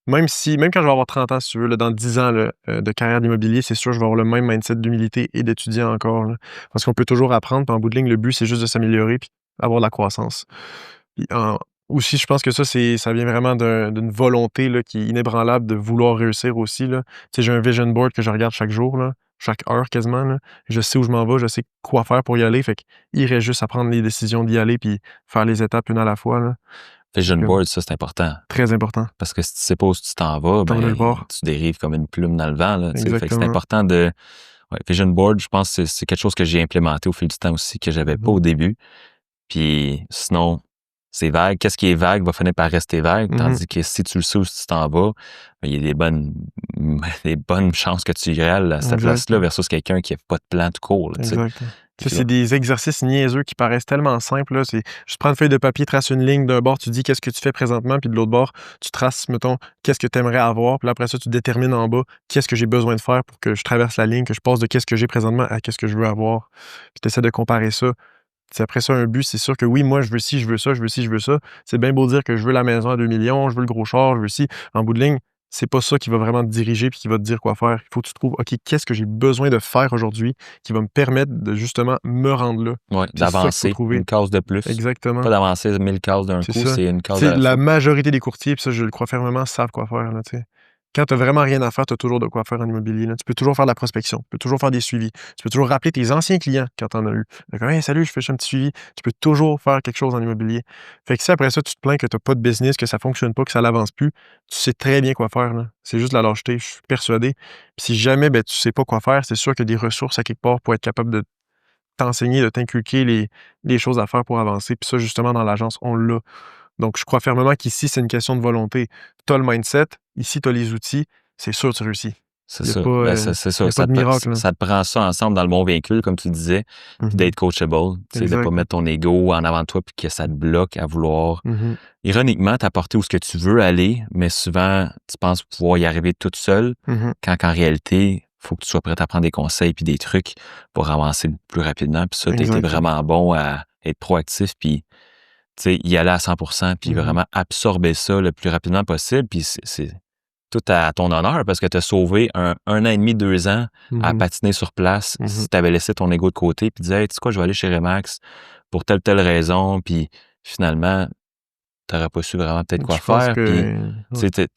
Même quand je vais avoir 30 ans, si tu veux, là, dans 10 ans, là, de carrière d'immobilier, c'est sûr, je vais avoir le même mindset d'humilité et d'étudiant encore, là. Parce qu'on peut toujours apprendre, puis en bout de ligne, le but, c'est juste de s'améliorer puis avoir de la croissance. Puis aussi, je pense que ça vient vraiment d'une volonté, là, qui est inébranlable de vouloir réussir aussi, là. Tu sais, j'ai un vision board que je regarde chaque jour, là, chaque heure quasiment, là. Je sais où je m'en vais, je sais quoi faire pour y aller, fait qu'il reste juste à prendre les décisions d'y aller puis faire les étapes une à la fois, là. Vision Donc, board, ça, c'est important. très important. Parce que si tu sais pas où tu t'en vas, T'en vas nulle ben, part. tu dérives comme une plume dans le vent, là, tu sais. Fait que c'est Exactement. important de... Ouais, vision board, je pense que c'est quelque chose que j'ai implémenté au fil du temps aussi, que j'avais pas Mmh au début. Puis sinon, c'est vague. Qu'est-ce qui est vague va finir par rester vague. Mmh Tandis que si tu le sais où tu t'en vas, ben, il y a des bonnes chances que tu irais à cette Exact, place-là versus quelqu'un qui n'a pas de plan tout court, là, tu sais. exact. Puis Tu sais, là, c'est des exercices niaiseux qui paraissent tellement simples, là. C'est juste prendre une feuille de papier, trace une ligne. D'un bord, tu dis qu'est-ce que tu fais présentement, puis de l'autre bord, tu traces, mettons, qu'est-ce que tu aimerais avoir. Puis là, après ça, tu détermines en bas qu'est-ce que j'ai besoin de faire pour que je traverse la ligne, que je passe de qu'est-ce que j'ai présentement à qu'est-ce que je veux avoir. Puis tu essaies de comparer ça. C'est après ça un but, c'est sûr que oui, moi, je veux ci, je veux ça, je veux ci, je veux ça. C'est bien beau dire que je veux la maison à 2 millions, je veux le gros char, je veux ci. En bout de ligne, c'est pas ça qui va vraiment te diriger puis qui va te dire quoi faire. Il faut que tu trouves, OK, qu'est-ce que j'ai besoin de faire aujourd'hui qui va me permettre de justement me rendre là. Oui, C'est ça qu'il faut d'avancer trouver. une case de plus. Exactement. Pas d'avancer 1000 cases d'un C'est coup, ça. c'est une case Tu à sais, la la fois. majorité des courtiers, puis ça, je le crois fermement, savent quoi faire, là, tu sais. Quand tu vraiment rien à faire, tu as toujours de quoi faire en immobilier, là. Tu peux toujours faire de la prospection, tu peux toujours faire des suivis, tu peux toujours rappeler tes anciens clients quand tu en as eu. Fait que: «Hey, salut, je fais juste un petit suivi». Tu peux toujours faire quelque chose en immobilier. Fait que si après ça, tu te plains que tu as pas de business, que ça fonctionne pas, que ça n'avance plus, tu sais très bien quoi faire, là. C'est juste de la lâcheté, je suis persuadé. Puis si jamais, ben, tu sais pas quoi faire, c'est sûr qu'il y a des ressources à quelque part pour être capable de t'enseigner, de t'inculquer les choses à faire pour avancer. Puis ça, justement, dans l'agence, on l'a. Donc, je crois fermement qu'ici, c'est une question de volonté. Tu as le mindset, ici, tu as les outils, c'est sûr que tu réussis. C'est Il n'y a ça. pas, Ben, c'est il ça. y a pas de miracle, là. Ça te prend ça ensemble dans le bon véhicule, comme tu disais, puis Mhm. d'être coachable, tu sais, de pas Exact. mettre ton ego en avant de toi puis que ça te bloque à vouloir, Mhm. ironiquement, t'apporter où ce que tu veux aller, mais souvent, tu penses pouvoir y arriver toute seule, Mhm. quand qu'en réalité, faut que tu sois prêt à prendre des conseils puis des trucs pour avancer plus rapidement. Puis ça, tu as été Exact. vraiment bon à être proactif puis, tu sais, y aller à 100% puis Mhm. vraiment absorber ça le plus rapidement possible. Puis c'est tout à ton honneur parce que tu as sauvé un an et demi, 2 ans à Mhm. patiner sur place. Mhm. Si tu avais laissé ton ego de côté puis disais, hey, tu sais quoi, je vais aller chez Remax pour telle raison, puis finalement, tu n'aurais pas su vraiment peut-être quoi Je pense faire. Puis, que... tu ouais. sais,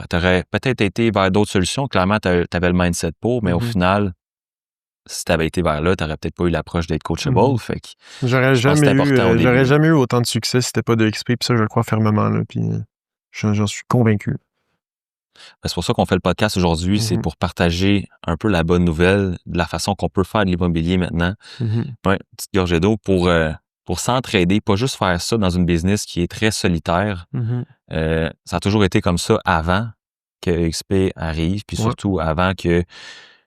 tu aurais peut-être été vers d'autres solutions. Clairement, tu avais le mindset pour, mais au Mhm. final, si tu avais été vers là, tu n'aurais peut-être pas eu l'approche d'être coachable. Mhm. Fait que J'aurais je pense que jamais c'est eu, important au j'aurais début. jamais eu autant de succès si c'était pas de XP, puis ça, je le crois fermement, là, puis j'en suis convaincu. C'est pour ça qu'on fait le podcast aujourd'hui, c'est Mhm. pour partager un peu la bonne nouvelle de la façon qu'on peut faire de l'immobilier maintenant. Mhm. Ouais, petite gorgée d'eau pour s'entraider, pas juste faire ça dans une business qui est très solitaire. Mhm. Ça a toujours été comme ça avant que XP arrive, puis Ouais. surtout avant que,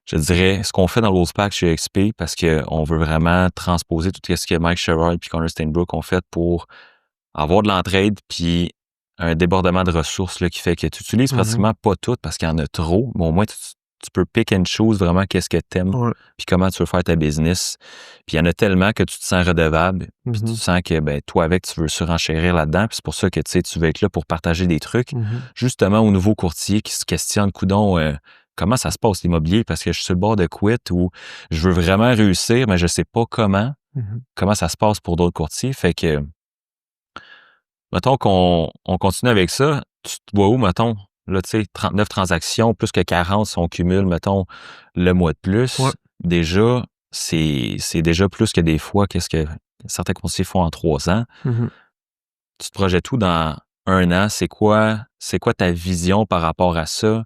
je dirais, ce qu'on fait dans l'Wolfpack chez XP, parce qu'on veut vraiment transposer tout ce que Mike Sherrod puis Connor Stainbrook ont fait pour avoir de l'entraide, puis un débordement de ressources là, qui fait que tu utilises Mhm. pratiquement pas tout parce qu'il y en a trop, mais au moins tu peux pick and choose vraiment qu'est-ce que t'aimes, Ouais. puis comment tu veux faire ta business. Puis il y en a tellement que tu te sens redevable, puis tu Mhm. sens que ben, toi avec, tu veux surenchérir là-dedans, puis c'est pour ça que tu veux être là pour partager des trucs, Mhm. justement aux nouveaux courtiers qui se questionnent, coudon, comment ça se passe l'immobilier parce que je suis sur le bord de quit ou je veux vraiment réussir, mais je sais pas Mhm. comment ça se passe pour d'autres courtiers. Fait que mettons qu'on continue avec ça, tu te vois où, mettons? Là, tu sais, 39 transactions, plus que 40 si on cumule, mettons, le mois de plus. Ouais. Déjà, c'est déjà plus que des fois qu'est-ce que certains conseillers font en 3 ans. Mhm. Tu te projettes tout dans 1 an? C'est quoi ta vision par rapport à ça?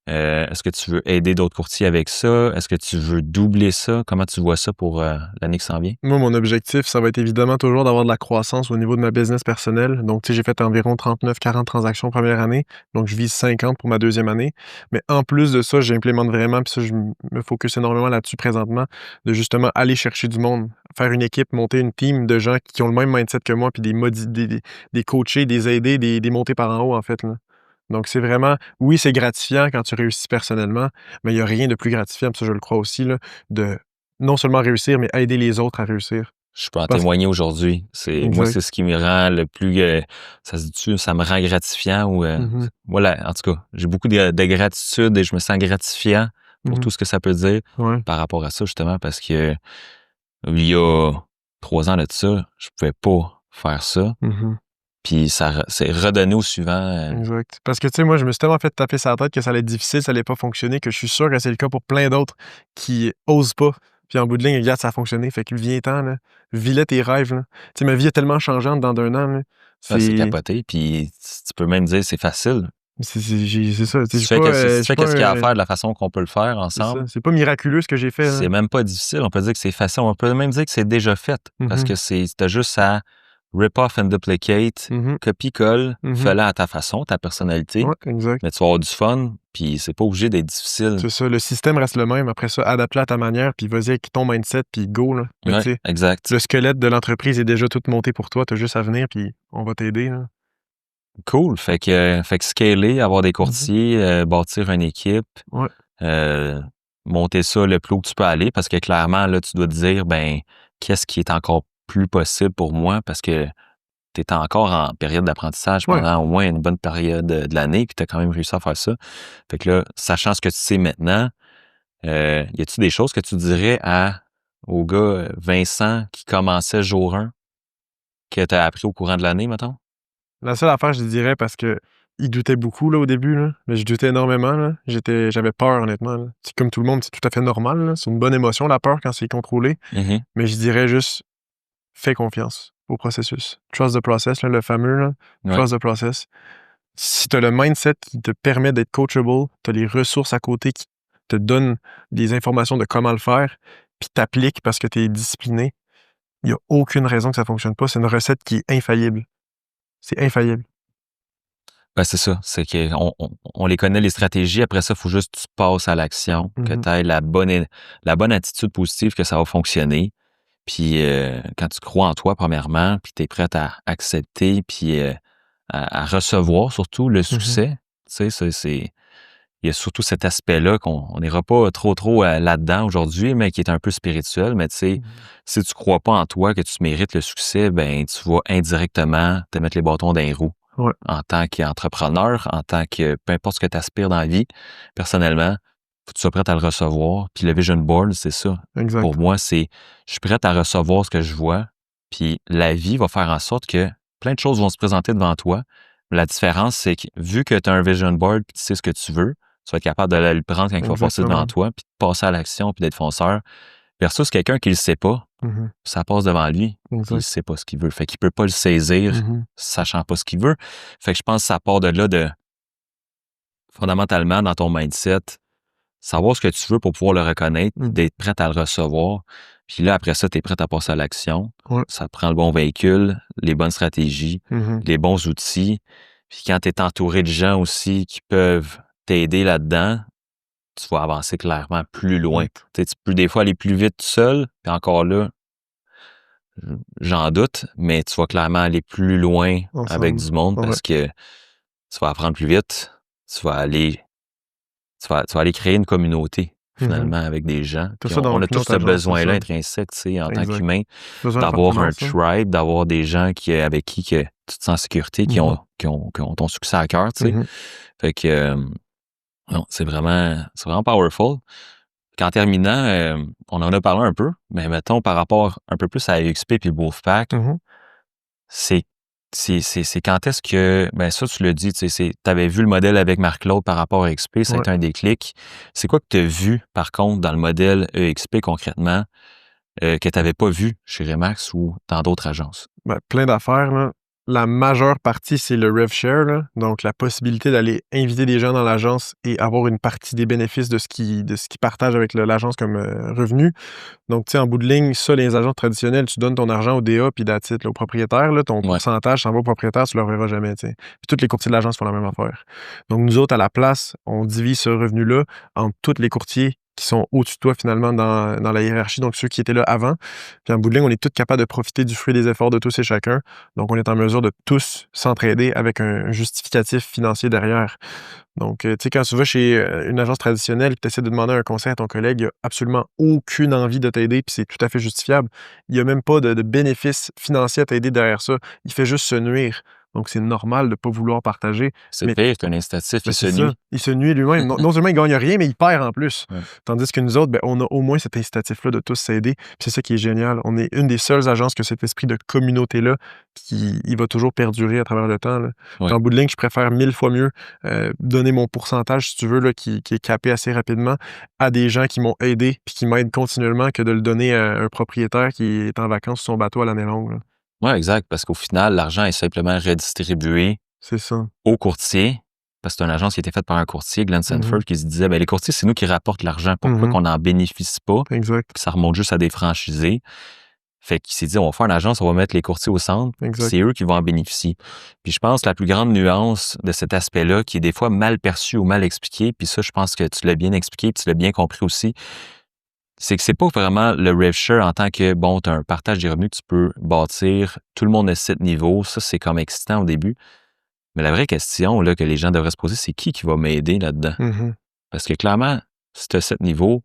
Est-ce que tu veux aider d'autres courtiers avec ça? Est-ce que tu veux doubler ça? Comment tu vois ça pour l'année qui s'en vient? Moi, mon objectif, ça va être évidemment toujours d'avoir de la croissance au niveau de ma business personnelle. Donc, tu sais, j'ai fait environ 39-40 transactions première année. Donc, je vise 50 pour ma deuxième année. Mais en plus de ça, j'implémente vraiment, puis ça, je me focus énormément là-dessus présentement, de justement aller chercher du monde, faire une équipe, monter une team de gens qui ont le même mindset que moi, puis des coachés, des aider, des monter par en haut, en fait, là. Donc, c'est vraiment, oui, c'est gratifiant quand tu réussis personnellement, mais il n'y a rien de plus gratifiant, puis ça, je le crois aussi, là, de non seulement réussir, mais aider les autres à réussir. Je peux en Parce témoigner aujourd'hui. Moi, Exact. c'est ce qui me rend le plus, ça se dit-tu, ça me rend gratifiant ou, Mhm. voilà, en tout cas, j'ai beaucoup de gratitude et je me sens gratifiant pour Mhm. tout ce que ça peut dire Ouais. par rapport à ça, justement, parce que il y a 3 ans de ça, je pouvais pas faire ça. Mhm. Puis c'est redonné au suivant. Exact. Parce que, tu sais, moi, je me suis tellement fait taper sur la tête que ça allait être difficile, ça allait pas fonctionner, que je suis sûr que c'est le cas pour plein d'autres qui osent pas. Puis en bout de ligne, regarde, ça a fonctionné. Fait que viens-t'en, là. Vis-le tes rêves, là. Tu sais, ma vie est tellement changeante dans un an, là. C'est C'est capoté. Puis tu peux même dire c'est facile. c'est ça. Tu sais, Si tu fais, si je tu suis fais pas qu'est-ce qu'il y a à un... faire de la façon qu'on peut le faire C'est ça. ensemble, C'est pas miraculeux ce que j'ai fait, c'est là. même pas difficile. On peut dire que c'est facile. On peut même dire que c'est déjà fait. Parce Mhm. que t'as juste à rip off and duplicate, Mhm. copie-colle, Mhm. fais-le à ta façon, ta personnalité. Ouais, exact. Mais tu vas avoir du fun, puis c'est pas obligé d'être difficile. C'est ça. Le système reste le même. Après ça, adapte-le à ta manière, puis vas-y avec ton mindset, puis go, là. Mais Ouais, tu sais, exact. le squelette de l'entreprise est déjà tout monté pour toi. T'as juste à venir, puis on va t'aider, là. Cool. Fait que scaler, avoir des Mhm. courtiers, bâtir une équipe, Ouais. euh, monter ça le plus haut que tu peux aller, parce que clairement, là, tu dois te dire, ben, qu'est-ce qui est encore plus possible pour moi, parce que tu étais encore en période d'apprentissage pendant au moins une bonne période de l'année, puis tu as quand même réussi à faire ça. Fait que là, sachant ce que tu sais maintenant, y a-tu des choses que tu dirais au gars Vincent qui commençait jour 1 que tu as appris au courant de l'année, mettons? La seule affaire, je dirais, parce que il doutait beaucoup là, au début, là, mais je doutais énormément. Là. J'avais peur, honnêtement. Là. C'est comme tout le monde, c'est tout à fait normal. Là. C'est une bonne émotion, la peur, quand c'est contrôlé. Mm-hmm. Mais je dirais juste, fais confiance au processus. Trust the process, là, le fameux. Là. Trust the process. Si tu as le mindset qui te permet d'être coachable, tu as les ressources à côté qui te donnent des informations de comment le faire, puis t'appliques parce que tu es discipliné, il n'y a aucune raison que ça ne fonctionne pas. C'est une recette qui est infaillible. C'est infaillible. Ben, c'est ça. C'est qu'on on les connaît, les stratégies. Après ça, il faut juste que tu passes à l'action, que tu aies la bonne attitude positive que ça va fonctionner. Puis quand tu crois en toi, premièrement, puis tu es prête à accepter, puis à recevoir surtout le succès, tu sais, il y a surtout cet aspect-là qu'on n'ira pas trop là-dedans aujourd'hui, mais qui est un peu spirituel. Mais tu sais, si tu crois pas en toi, que tu mérites le succès, ben tu vas indirectement te mettre les bâtons dans les roues. Ouais. En tant qu'entrepreneur, en tant que peu importe ce que tu aspires dans la vie, personnellement, faut que tu sois prêt à le recevoir. Puis le vision board, c'est ça. Exact. Pour moi, je suis prêt à recevoir ce que je vois. Puis la vie va faire en sorte que plein de choses vont se présenter devant toi. Mais la différence, c'est que vu que tu as un vision board puis tu sais ce que tu veux, tu vas être capable de le prendre quand il va passer devant toi, puis de passer à l'action, puis d'être fonceur. Versus quelqu'un qui ne le sait pas, ça passe devant lui, puis il ne sait pas ce qu'il veut. Fait qu'il ne peut pas le saisir, sachant pas ce qu'il veut. Fait que je pense que ça part de là, fondamentalement, dans ton mindset, savoir ce que tu veux pour pouvoir le reconnaître, d'être prêt à le recevoir. Puis là, après ça, tu es prêt à passer à l'action. Ça te prend le bon véhicule, les bonnes stratégies, les bons outils. Puis quand tu es entouré de gens aussi qui peuvent t'aider là-dedans, tu vas avancer clairement plus loin. Tu peux des fois aller plus vite tout seul, puis encore là, j'en doute, mais tu vas clairement aller plus loin avec du monde parce que tu vas apprendre plus vite, tu vas aller créer une communauté finalement avec des gens. On a tous ce besoin-là intrinsèque, tu sais, en tant qu'humain, d'avoir un tribe, d'avoir des gens avec qui que tu te sens en sécurité, qui ont ton succès à cœur, tu sais. Fait que non, c'est vraiment powerful. En terminant, on en a parlé un peu, mais mettons par rapport un peu plus à EXP puis Wolfpack, c'est quand est-ce que, ben ça tu l'as dit, tu avais vu le modèle avec Marc-Claude par rapport à EXP, ça a été un déclic. C'est quoi que tu as vu par contre dans le modèle EXP concrètement que tu n'avais pas vu chez Remax ou dans d'autres agences? Ben, plein d'affaires, là. La majeure partie, c'est le rev share, là. Donc la possibilité d'aller inviter des gens dans l'agence et avoir une partie des bénéfices de ce qu'ils partagent avec l'agence comme revenu. Donc, tu sais, en bout de ligne, ça, les agences traditionnelles, tu donnes ton argent au DA puis that's it, là, au propriétaire, là, ton pourcentage s'en va au propriétaire, tu ne le reverras jamais, tu sais. Puis tous les courtiers de l'agence font la même affaire. Donc, nous autres, à la place, on divise ce revenu-là entre tous les courtiers qui sont au-dessus de toi, finalement, dans la hiérarchie, donc ceux qui étaient là avant. Puis en bout de ligne, on est tous capables de profiter du fruit des efforts de tous et chacun. Donc, on est en mesure de tous s'entraider avec un justificatif financier derrière. Donc, tu sais, quand tu vas chez une agence traditionnelle et tu essaies de demander un conseil à ton collègue, il n'y a absolument aucune envie de t'aider, puis c'est tout à fait justifiable. Il n'y a même pas de bénéfice financier à t'aider derrière ça. Il fait juste se nuire. Donc, c'est normal de ne pas vouloir partager. C'est pire qu'un incitatif, il se nuit. Il se nuit lui-même. Non seulement il ne gagne rien, mais il perd en plus. Tandis que nous autres, ben, on a au moins cet incitatif-là de tous s'aider. Puis c'est ça qui est génial. On est une des seules agences que cet esprit de communauté-là, il va toujours perdurer à travers le temps. Là. En bout de ligne, je préfère 1000 fois mieux donner mon pourcentage, si tu veux, là, qui est capé assez rapidement, à des gens qui m'ont aidé puis qui m'aident continuellement que de le donner à un propriétaire qui est en vacances sur son bateau à l'année longue. Là. Oui, exact, parce qu'au final, l'argent est simplement redistribué aux courtiers, parce que c'est une agence qui a été faite par un courtier, Glenn Sanford, qui se disait, ben, les courtiers, c'est nous qui rapportent l'argent, pourquoi qu'on n'en bénéficie pas, que ça remonte juste à des franchisés. Fait qu'il s'est dit, on va faire une agence, on va mettre les courtiers au centre, c'est eux qui vont en bénéficier. Puis je pense que la plus grande nuance de cet aspect-là, qui est des fois mal perçu ou mal expliqué, puis ça, je pense que tu l'as bien expliqué, puis tu l'as bien compris aussi, c'est que c'est pas vraiment le rev share en tant que, bon, tu as un partage des revenus que tu peux bâtir, tout le monde a 7 niveaux, ça, c'est comme excitant au début. Mais la vraie question là, que les gens devraient se poser, c'est qui va m'aider là-dedans? Parce que clairement, si tu as 7 niveaux,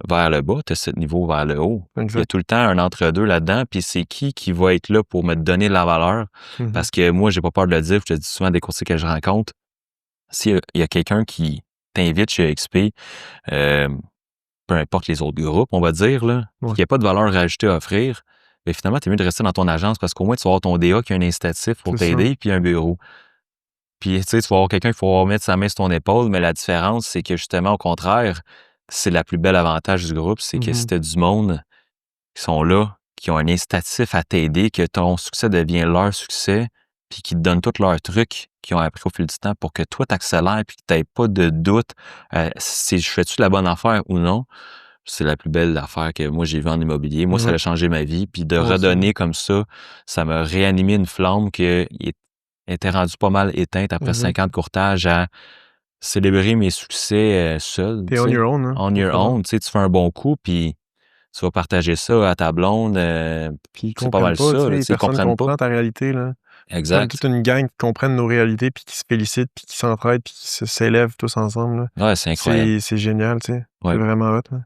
vers le bas, tu as 7 niveaux vers le haut. Exact. Il y a tout le temps un entre-deux là-dedans, puis c'est qui va être là pour me donner de la valeur. Parce que moi, j'ai pas peur de le dire, je te dis souvent des courtiers que je rencontre, s'il y a quelqu'un qui t'invite chez XP, peu importe les autres groupes, on va dire, là, puis qu'il n'y a pas de valeur ajoutée à offrir, bien finalement, tu es mieux de rester dans ton agence parce qu'au moins, tu vas avoir ton DA qui a un incitatif pour t'aider, puis un bureau. Puis, tu sais, tu vas avoir quelqu'un qui va mettre sa main sur ton épaule, mais la différence, c'est que justement, au contraire, c'est la plus belle avantage du groupe, c'est que si tu as du monde qui sont là, qui ont un incitatif à t'aider, que ton succès devient leur succès, puis qui te donnent tous leurs trucs qu'ils ont appris au fil du temps pour que toi, tu accélères puis que tu n'aies pas de doute si je fais-tu la bonne affaire ou non. C'est la plus belle affaire que moi, j'ai vue en immobilier. Moi, ça a changé ma vie. Puis de redonner comme ça m'a réanimé une flamme qui était rendue pas mal éteinte après 5 ans de courtage à célébrer mes succès seul. T'es on your own. Hein? On your own. Tu fais un bon coup, puis tu vas partager ça à ta blonde, puis c'est pas mal ça. Ils comprennent pas ta réalité. Là. Exact. Toute une gang qui comprennent nos réalités, puis qui se félicitent, puis qui s'entraident, puis qui s'élèvent tous ensemble. Là. Ouais, c'est incroyable. C'est génial, tu sais. Ouais. C'est vraiment hot. Là.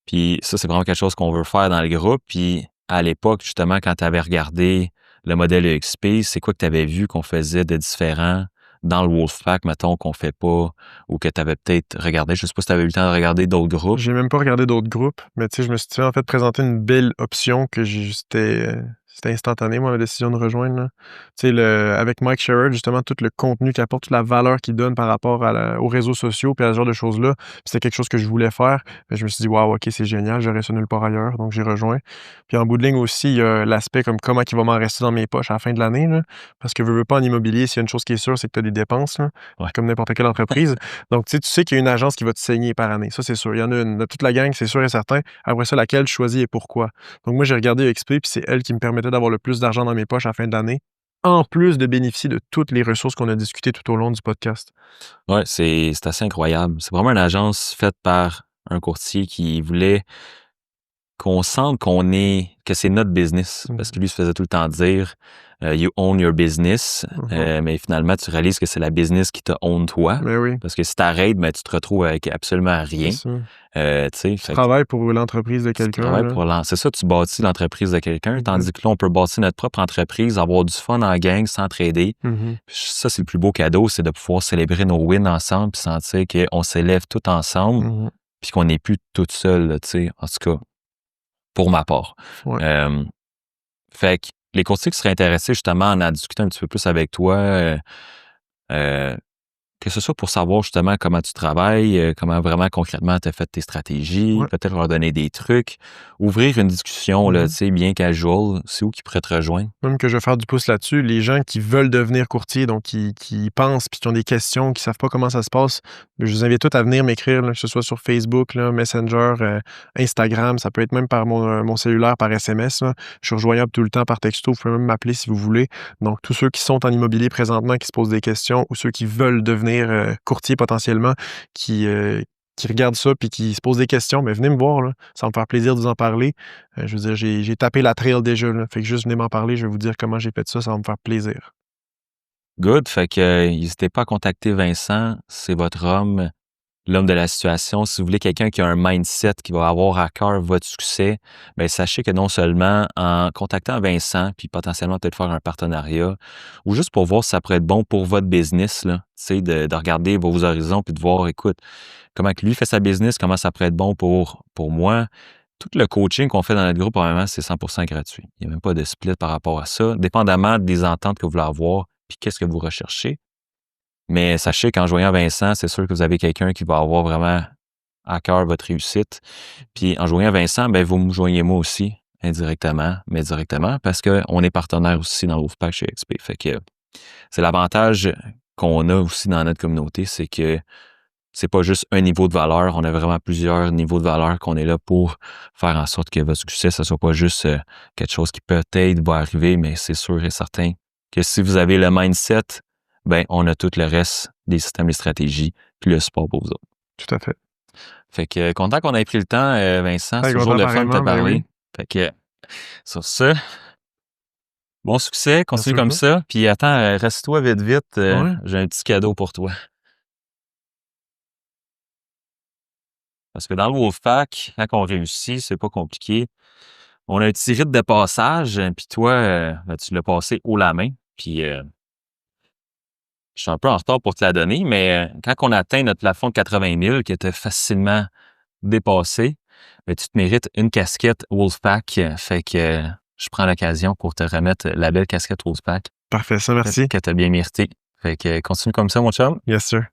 Puis ça, c'est vraiment quelque chose qu'on veut faire dans le groupe. Puis à l'époque, justement, quand tu avais regardé le modèle EXP, c'est quoi que tu avais vu qu'on faisait de différent dans le Wolfpack, mettons, qu'on fait pas, ou que tu avais peut-être regardé? Je sais pas si tu avais eu le temps de regarder d'autres groupes. J'ai même pas regardé d'autres groupes, mais tu sais, je me suis en fait présenté une belle option que c'était instantané, moi, ma décision de rejoindre. Là. Tu sais, avec Mike Sherrod, justement, tout le contenu qu'il apporte, toute la valeur qu'il donne par rapport aux réseaux sociaux puis à ce genre de choses-là, c'était quelque chose que je voulais faire. Mais je me suis dit, waouh, OK, c'est génial, j'aurais ça nulle part ailleurs, donc j'ai rejoint. Puis en bout de ligne aussi, il y a l'aspect comme comment il va m'en rester dans mes poches à la fin de l'année, là, parce que veux pas en immobilier, s'il y a une chose qui est sûre, c'est que tu as des dépenses, là, comme n'importe quelle entreprise. Donc, tu sais qu'il y a une agence qui va te saigner par année. Ça, c'est sûr. Il y en a une. De toute la gang, c'est sûr et certain. Après ça, laquelle je choisis et pourquoi. Donc, moi, j'ai regardé EXP, puis c'est elle qui me permettait d'avoir le plus d'argent dans mes poches à la fin de l'année, en plus de bénéficier de toutes les ressources qu'on a discutées tout au long du podcast. Ouais, c'est assez incroyable. C'est vraiment une agence faite par un courtier qui voulait qu'on sente que c'est notre business. Parce que lui se faisait tout le temps dire you own your business. Mais finalement, tu réalises que c'est la business qui te own toi. Mais oui. Parce que si t'arrêtes, ben, tu te retrouves avec absolument rien. Tu travailles pour l'entreprise de quelqu'un. C'est ça, tu bâtis l'entreprise de quelqu'un. Tandis que là, on peut bâtir notre propre entreprise, avoir du fun en gang, s'entraider. Ça, c'est le plus beau cadeau, c'est de pouvoir célébrer nos wins ensemble puis sentir qu'on s'élève tout ensemble puis qu'on n'est plus tout seul, tu sais, en tout cas. Pour ma part. Fait que les courtiers qui seraient intéressés justement à en discuter un petit peu plus avec toi, que ce soit pour savoir justement comment tu travailles, comment vraiment concrètement tu as fait tes stratégies, peut-être leur donner des trucs, ouvrir une discussion là, tu sais, bien casual, c'est où qu'ils pourraient te rejoindre? Même que je vais faire du pouce là-dessus, les gens qui veulent devenir courtier, donc qui pensent puis qui ont des questions, qui savent pas comment ça se passe, je vous invite tous à venir m'écrire, là, que ce soit sur Facebook, là, Messenger, Instagram, ça peut être même par mon cellulaire, par SMS. Là. Je suis rejoignable tout le temps par texto, vous pouvez même m'appeler si vous voulez. Donc, tous ceux qui sont en immobilier présentement, qui se posent des questions, ou ceux qui veulent devenir courtier potentiellement, qui regardent ça puis qui se posent des questions, mais venez me voir, là. Ça va me faire plaisir de vous en parler. Je veux dire, j'ai tapé la trail déjà, là. Fait que juste venez m'en parler, je vais vous dire comment j'ai fait ça va me faire plaisir. Good, fait que n'hésitez pas à contacter Vincent, c'est votre homme, l'homme de la situation. Si vous voulez quelqu'un qui a un mindset, qui va avoir à cœur votre succès, bien, sachez que non seulement en contactant Vincent, puis potentiellement peut-être faire un partenariat, ou juste pour voir si ça pourrait être bon pour votre business, là, de regarder vos horizons, puis de voir, écoute, comment que lui fait sa business, comment ça pourrait être bon pour moi. Tout le coaching qu'on fait dans notre groupe, probablement, c'est 100% gratuit. Il n'y a même pas de split par rapport à ça, dépendamment des ententes que vous voulez avoir, puis qu'est-ce que vous recherchez. Mais sachez qu'en joignant Vincent, c'est sûr que vous avez quelqu'un qui va avoir vraiment à cœur votre réussite. Puis en joignant Vincent, ben vous me joignez moi aussi, indirectement, mais directement, parce qu'on est partenaire aussi dans Wolfpack chez XP. Fait que c'est l'avantage qu'on a aussi dans notre communauté, c'est que c'est pas juste un niveau de valeur, on a vraiment plusieurs niveaux de valeur qu'on est là pour faire en sorte que votre succès, ce soit pas juste quelque chose qui peut-être va arriver, mais c'est sûr et certain que si vous avez le mindset, ben on a tout le reste des systèmes, des stratégies, puis le support pour vous autres. Tout à fait. Fait que content qu'on ait pris le temps, Vincent. C'est toujours le fun de te parler. Oui. Fait que sur ça, bon succès, continue comme ça. Puis attends, reste-toi vite. J'ai un petit cadeau pour toi. Parce que dans le Wolfpack, quand on réussit, c'est pas compliqué. On a un petit rite de passage, puis toi, tu l'as passé haut la main. Puis je suis un peu en retard pour te la donner, mais quand on atteint notre plafond de 80 000, qui était facilement dépassé, ben, tu te mérites une casquette Wolfpack. Fait que je prends l'occasion pour te remettre la belle casquette Wolfpack. Parfait, ça, merci. Que tu as bien mérité. Fait que continue comme ça, mon chum. Yes, sir.